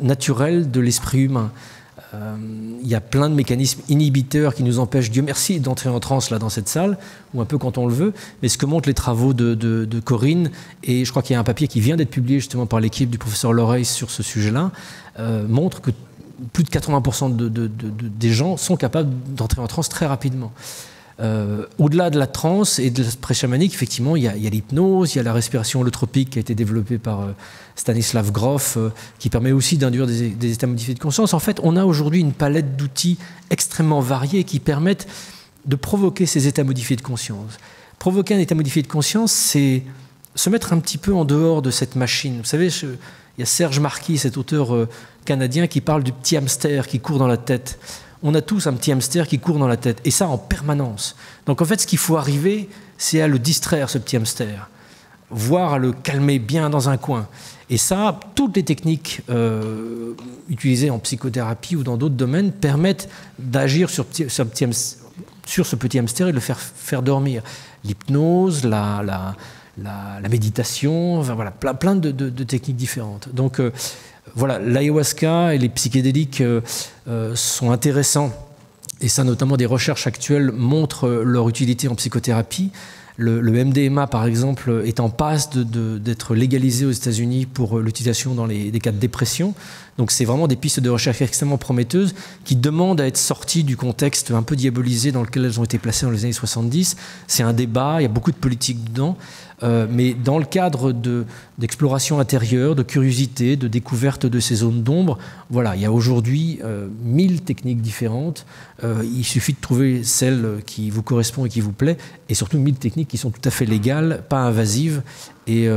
naturelle de l'esprit humain. Il y a plein de mécanismes inhibiteurs qui nous empêchent, Dieu merci, d'entrer en transe là dans cette salle, ou un peu quand on le veut. Mais ce que montrent les travaux de Corinne, et je crois qu'il y a un papier qui vient d'être publié justement par l'équipe du professeur Loreille sur ce sujet-là, montre que plus de 80% des gens sont capables d'entrer en transe très rapidement. Au-delà de la transe et de l'esprit chamanique, effectivement, il y a l'hypnose, il y a la respiration holotropique qui a été développée par Stanislav Grof, qui permet aussi d'induire des états modifiés de conscience. En fait, on a aujourd'hui une palette d'outils extrêmement variés qui permettent de provoquer ces états modifiés de conscience. Provoquer un état modifié de conscience, c'est se mettre un petit peu en dehors de cette machine. Vous savez, il y a Serge Marquis, cet auteur canadien, qui parle du petit hamster qui court dans la tête. On a tous un petit hamster qui court dans la tête, et ça en permanence. Donc en fait, ce qu'il faut arriver, c'est à le distraire, ce petit hamster, voire à le calmer bien dans un coin. Et ça, toutes les techniques utilisées en psychothérapie ou dans d'autres domaines permettent d'agir sur ce petit hamster et de le faire dormir. L'hypnose, la méditation, enfin, voilà, plein de techniques différentes. Donc voilà, l'ayahuasca et les psychédéliques sont intéressants, et ça notamment des recherches actuelles montrent leur utilité en psychothérapie. Le MDMA, par exemple, est en passe d'être légalisé aux États-Unis pour l'utilisation dans des cas de dépression. Donc c'est vraiment des pistes de recherche extrêmement prometteuses qui demandent à être sorties du contexte un peu diabolisé dans lequel elles ont été placées dans les années 70. C'est un débat, il y a beaucoup de politique dedans. Mais dans le cadre d'exploration intérieure, de curiosité, de découverte de ces zones d'ombre, voilà, il y a aujourd'hui 1000 techniques différentes. Il suffit de trouver celle qui vous correspond et qui vous plaît, et surtout 1000 techniques qui sont tout à fait légales, pas invasives et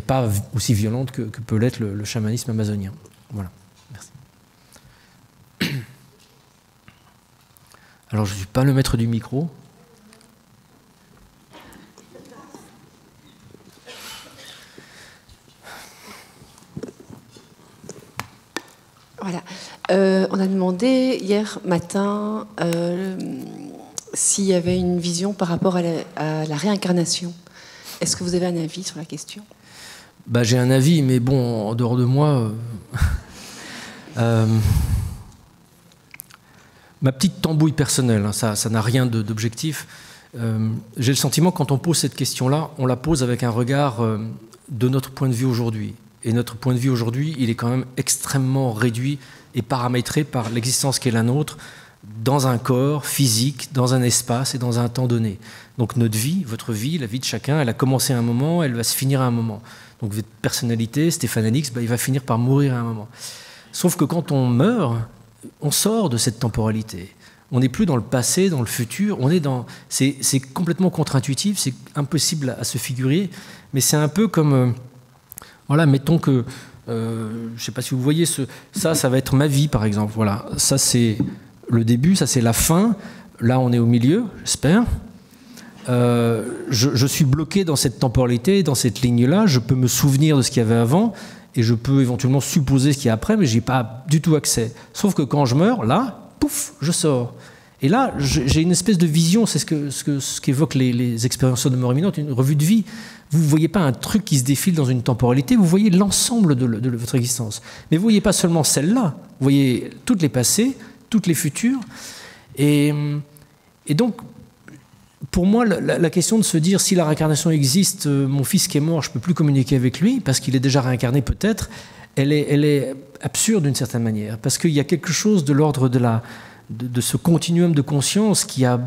pas aussi violentes que peut l'être le chamanisme amazonien. Voilà, merci. Alors je ne suis pas le maître du micro. Voilà. On a demandé hier matin s'il y avait une vision par rapport à la réincarnation. Est-ce que vous avez un avis sur la question ? J'ai un avis, mais bon, en dehors de moi... ma petite tambouille personnelle, hein, ça n'a rien d'objectif. J'ai le sentiment, quand on pose cette question-là, on la pose avec un regard de notre point de vue aujourd'hui. Et notre point de vue aujourd'hui, il est quand même extrêmement réduit et paramétré par l'existence qui est la nôtre dans un corps physique, dans un espace et dans un temps donné. Donc notre vie, votre vie, la vie de chacun, elle a commencé à un moment, elle va se finir à un moment. Donc votre personnalité, Stéphane Alix, il va finir par mourir à un moment. Sauf que quand on meurt, on sort de cette temporalité. On n'est plus dans le passé, dans le futur, on est dans... C'est complètement contre-intuitif, c'est impossible à se figurer, mais c'est un peu comme... voilà, mettons que... je ne sais pas si vous voyez, ça va être ma vie, par exemple. Voilà, ça c'est le début, ça c'est la fin. Là, on est au milieu, j'espère. Je suis bloqué dans cette temporalité, dans cette ligne-là. Je peux me souvenir de ce qu'il y avait avant et je peux éventuellement supposer ce qu'il y a après, mais je n'ai pas du tout accès. Sauf que quand je meurs, là, pouf, je sors. Et là, j'ai une espèce de vision, c'est ce qu'évoquent les expérienceurs de mort imminente, une revue de vie. Vous ne voyez pas un truc qui se défile dans une temporalité, vous voyez l'ensemble de votre existence. Mais vous ne voyez pas seulement celle-là, vous voyez toutes les passées, toutes les futures. Et donc, pour moi, la question de se dire si la réincarnation existe, mon fils qui est mort, je ne peux plus communiquer avec lui parce qu'il est déjà réincarné peut-être, elle est absurde d'une certaine manière. Parce qu'il y a quelque chose de l'ordre de ce continuum de conscience qui a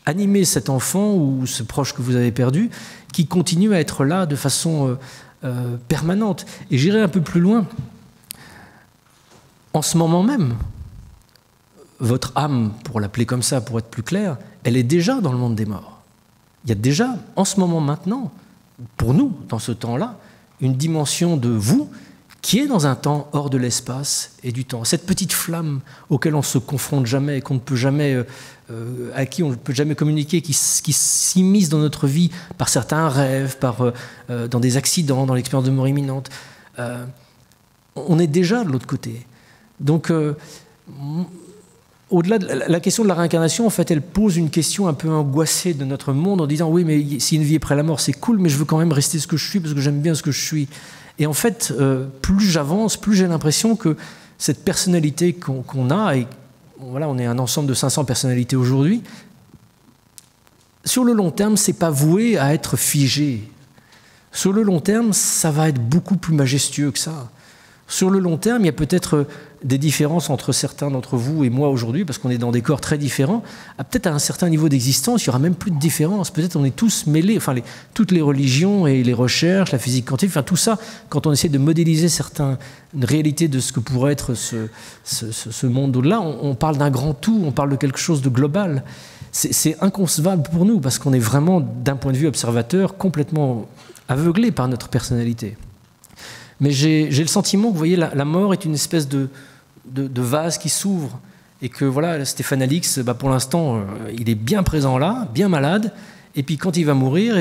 animé cet enfant ou ce proche que vous avez perdu, qui continue à être là de façon permanente. Et j'irai un peu plus loin. En ce moment même, votre âme, pour l'appeler comme ça, pour être plus clair, elle est déjà dans le monde des morts. Il y a déjà, en ce moment maintenant, pour nous, dans ce temps-là, une dimension de vous qui est dans un temps hors de l'espace et du temps. Cette petite flamme auquel on ne se confronte jamais, qu'on ne peut jamais, à qui on ne peut jamais communiquer, qui s'immisce dans notre vie par certains rêves, dans des accidents, dans l'expérience de mort imminente. On est déjà de l'autre côté. Donc, au-delà de la question de la réincarnation, en fait, elle pose une question un peu angoissée de notre monde en disant « Oui, mais si une vie après la mort, c'est cool, mais je veux quand même rester ce que je suis parce que j'aime bien ce que je suis. » Et en fait, plus j'avance, plus j'ai l'impression que cette personnalité qu'on a, et voilà, on est un ensemble de 500 personnalités aujourd'hui, sur le long terme, c'est pas voué à être figé. Sur le long terme, ça va être beaucoup plus majestueux que ça. Sur le long terme, il y a peut-être des différences entre certains d'entre vous et moi aujourd'hui, parce qu'on est dans des corps très différents. Peut-être à un certain niveau d'existence, il n'y aura même plus de différence. Peut-être on est tous mêlés, enfin toutes les religions et les recherches, la physique quantique, enfin tout ça, quand on essaie de modéliser certaines réalités de ce que pourrait être ce monde au-delà, on parle d'un grand tout, on parle de quelque chose de global. C'est inconcevable pour nous, parce qu'on est vraiment, d'un point de vue observateur, complètement aveuglé par notre personnalité. Mais j'ai le sentiment que, vous voyez, la mort est une espèce de vase qui s'ouvre et que, voilà, Stéphane Alix, pour l'instant, il est bien présent là, bien malade, et puis quand il va mourir,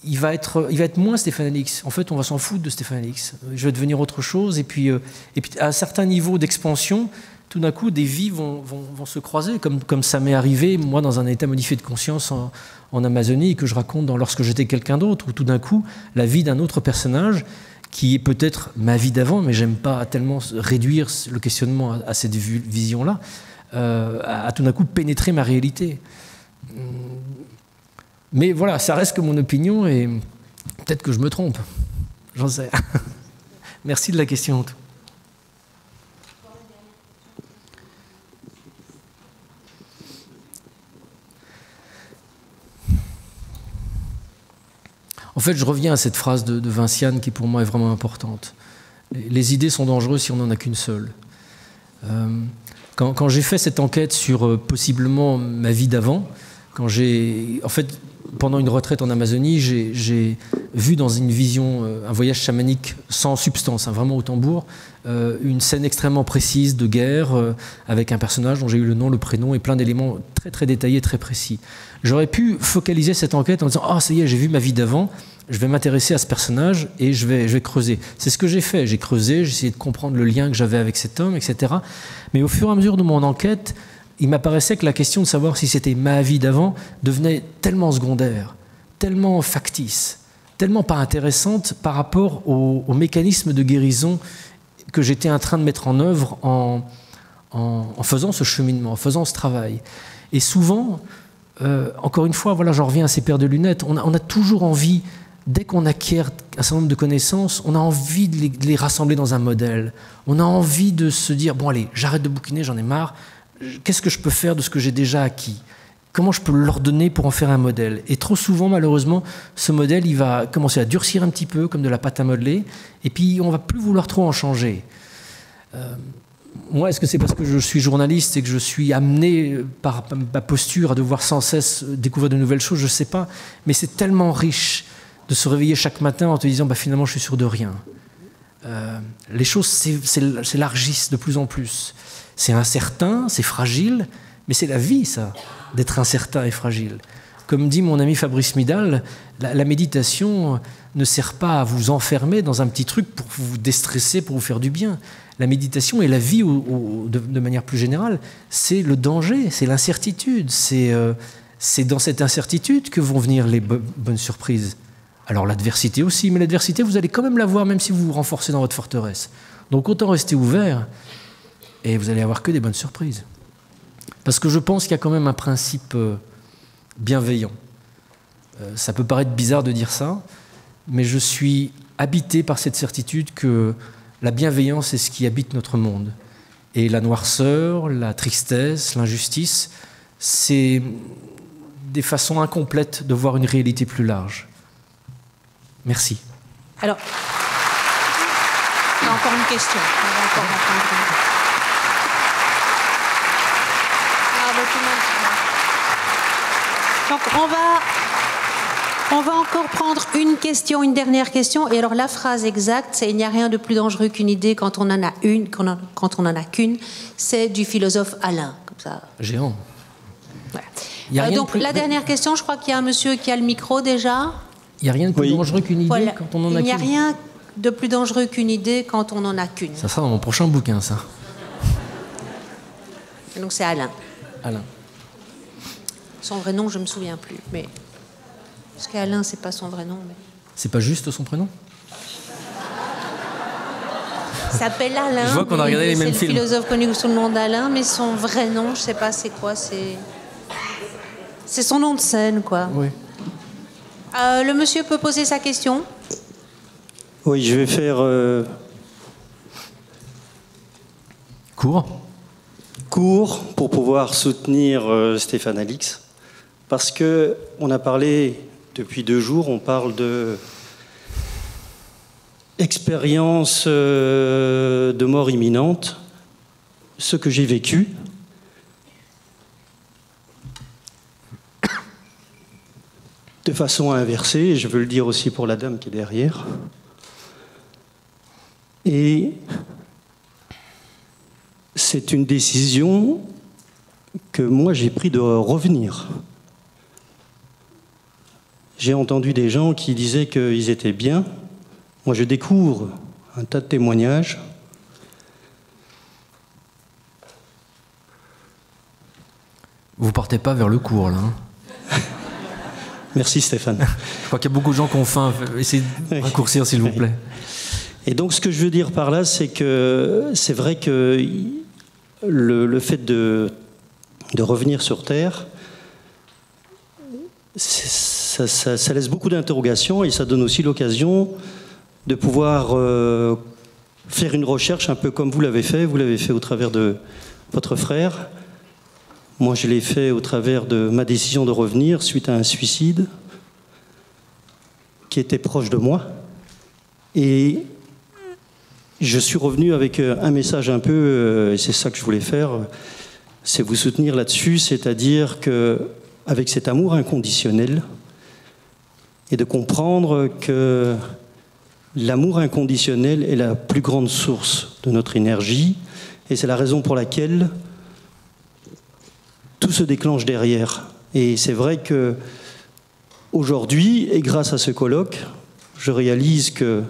il va être moins Stéphane Alix. En fait, on va s'en foutre de Stéphane Alix. Je vais devenir autre chose, et puis à un certain niveau d'expansion, tout d'un coup, des vies vont se croiser, comme ça m'est arrivé, moi, dans un état modifié de conscience en Amazonie, que je raconte dans Lorsque j'étais quelqu'un d'autre, où tout d'un coup, la vie d'un autre personnage qui est peut-être ma vie d'avant, mais j'aime pas tellement réduire le questionnement à cette vision-là, a tout d'un coup pénétré ma réalité. Mais voilà, ça reste que mon opinion et peut-être que je me trompe. J'en sais. Merci de la question. En fait, je reviens à cette phrase de Vinciane qui, pour moi, est vraiment importante. Les idées sont dangereuses si on n'en a qu'une seule. Quand j'ai fait cette enquête sur possiblement ma vie d'avant, en fait, pendant une retraite en Amazonie, j'ai vu dans une vision, un voyage chamanique sans substance, vraiment au tambour, une scène extrêmement précise de guerre avec un personnage dont j'ai eu le nom, le prénom et plein d'éléments très très détaillés, très précis. J'aurais pu focaliser cette enquête en disant « Ah, ça y est, j'ai vu ma vie d'avant, je vais m'intéresser à ce personnage et je vais creuser. » C'est ce que j'ai fait. J'ai creusé, j'ai essayé de comprendre le lien que j'avais avec cet homme, etc. Mais au fur et à mesure de mon enquête, il m'apparaissait que la question de savoir si c'était ma vie d'avant devenait tellement secondaire, tellement factice, tellement pas intéressante par rapport au mécanisme de guérison que j'étais en train de mettre en œuvre en faisant ce cheminement, en faisant ce travail. Et souvent, encore une fois, voilà, j'en reviens à ces paires de lunettes, on a toujours envie, dès qu'on acquiert un certain nombre de connaissances, on a envie de les rassembler dans un modèle. On a envie de se dire, bon allez, j'arrête de bouquiner, j'en ai marre, qu'est-ce que je peux faire de ce que j'ai déjà acquis ? Comment je peux l'ordonner pour en faire un modèle ? Et trop souvent, malheureusement, ce modèle, il va commencer à durcir un petit peu, comme de la pâte à modeler, et puis on ne va plus vouloir trop en changer. moi, est-ce que c'est parce que je suis journaliste et que je suis amené par ma posture à devoir sans cesse découvrir de nouvelles choses? Je ne sais pas. Mais c'est tellement riche de se réveiller chaque matin en te disant finalement, je suis sûr de rien. Les choses s'élargissent de plus en plus. C'est incertain, c'est fragile, mais c'est la vie, ça, d'être incertain et fragile. Comme dit mon ami Fabrice Midal, la méditation ne sert pas à vous enfermer dans un petit truc pour vous déstresser, pour vous faire du bien. La méditation et la vie, de manière plus générale, c'est le danger, c'est l'incertitude. C'est dans cette incertitude que vont venir les bonnes surprises. Alors l'adversité aussi, mais l'adversité, vous allez quand même la voir, même si vous vous renforcez dans votre forteresse. Donc autant rester ouvert, et vous allez avoir que des bonnes surprises. Parce que je pense qu'il y a quand même un principe bienveillant. Ça peut paraître bizarre de dire ça, mais je suis habité par cette certitude que la bienveillance est ce qui habite notre monde. Et la noirceur, la tristesse, l'injustice, c'est des façons incomplètes de voir une réalité plus large. Merci. Alors, il y a encore une question. Donc on va encore prendre une question, une dernière question. Et alors la phrase exacte, c'est « Il n'y a rien de plus dangereux qu'une idée quand on en a une, quand on en a qu'une ». C'est du philosophe Alain. Comme ça. Géant. Voilà. Donc la dernière question, je crois qu'il y a un monsieur qui a le micro déjà. Il n'y a rien de plus dangereux qu'une idée voilà. Quand on en a qu'une. Il n'y a rien de plus dangereux qu'une idée quand on n'en a qu'une. Ça sera dans mon prochain bouquin, ça. Et donc c'est Alain. Alain. Son vrai nom, je ne me souviens plus. Mais... Parce qu'Alain, c'est pas son vrai nom. Mais... C'est pas juste son prénom? Il s'appelle Alain. Je vois qu'on a regardé les mêmes films. C'est le philosophe connu sous le nom d'Alain, mais son vrai nom, je sais pas c'est quoi. C'est son nom de scène, quoi. Oui. Le monsieur peut poser sa question? Oui, je vais faire... Court pour pouvoir soutenir Stéphane Alix. Parce qu'on a parlé, depuis 2 jours, on parle de expérience de mort imminente. Ce que j'ai vécu, de façon inversée, et je veux le dire aussi pour la dame qui est derrière. Et c'est une décision que moi j'ai pris de revenir. J'ai entendu des gens qui disaient qu'ils étaient bien. Moi je découvre un tas de témoignages. Vous partez pas vers le cours, là. Merci Stéphane. Je crois qu'il y a beaucoup de gens qui ont faim. Essayez de raccourcir, s'il vous plaît. Et donc ce que je veux dire par là, c'est que c'est vrai que le fait de revenir sur Terre, ça laisse beaucoup d'interrogations et ça donne aussi l'occasion de pouvoir faire une recherche un peu comme vous l'avez fait. Vous l'avez fait au travers de votre frère. Moi, je l'ai fait au travers de ma décision de revenir suite à un suicide qui était proche de moi. Et je suis revenu avec un message un peu, et c'est ça que je voulais faire, c'est vous soutenir là-dessus, c'est-à-dire qu'avec cet amour inconditionnel, et de comprendre que l'amour inconditionnel est la plus grande source de notre énergie, et c'est la raison pour laquelle tout se déclenche derrière. Et c'est vrai que aujourd'hui, et grâce à ce colloque, je réalise que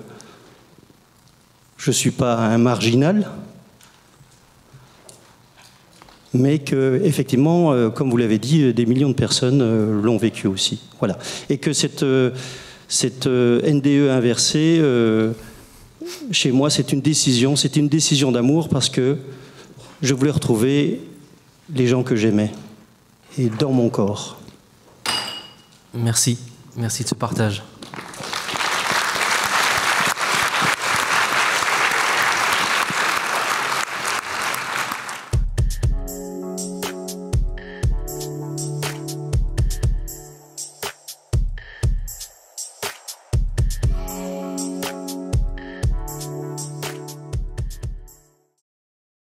je ne suis pas un marginal, mais que, effectivement, comme vous l'avez dit, des millions de personnes l'ont vécu aussi. Voilà. Et que cette NDE inversée, chez moi, c'est une décision d'amour parce que je voulais retrouver les gens que j'aimais et dans mon corps. Merci de ce partage.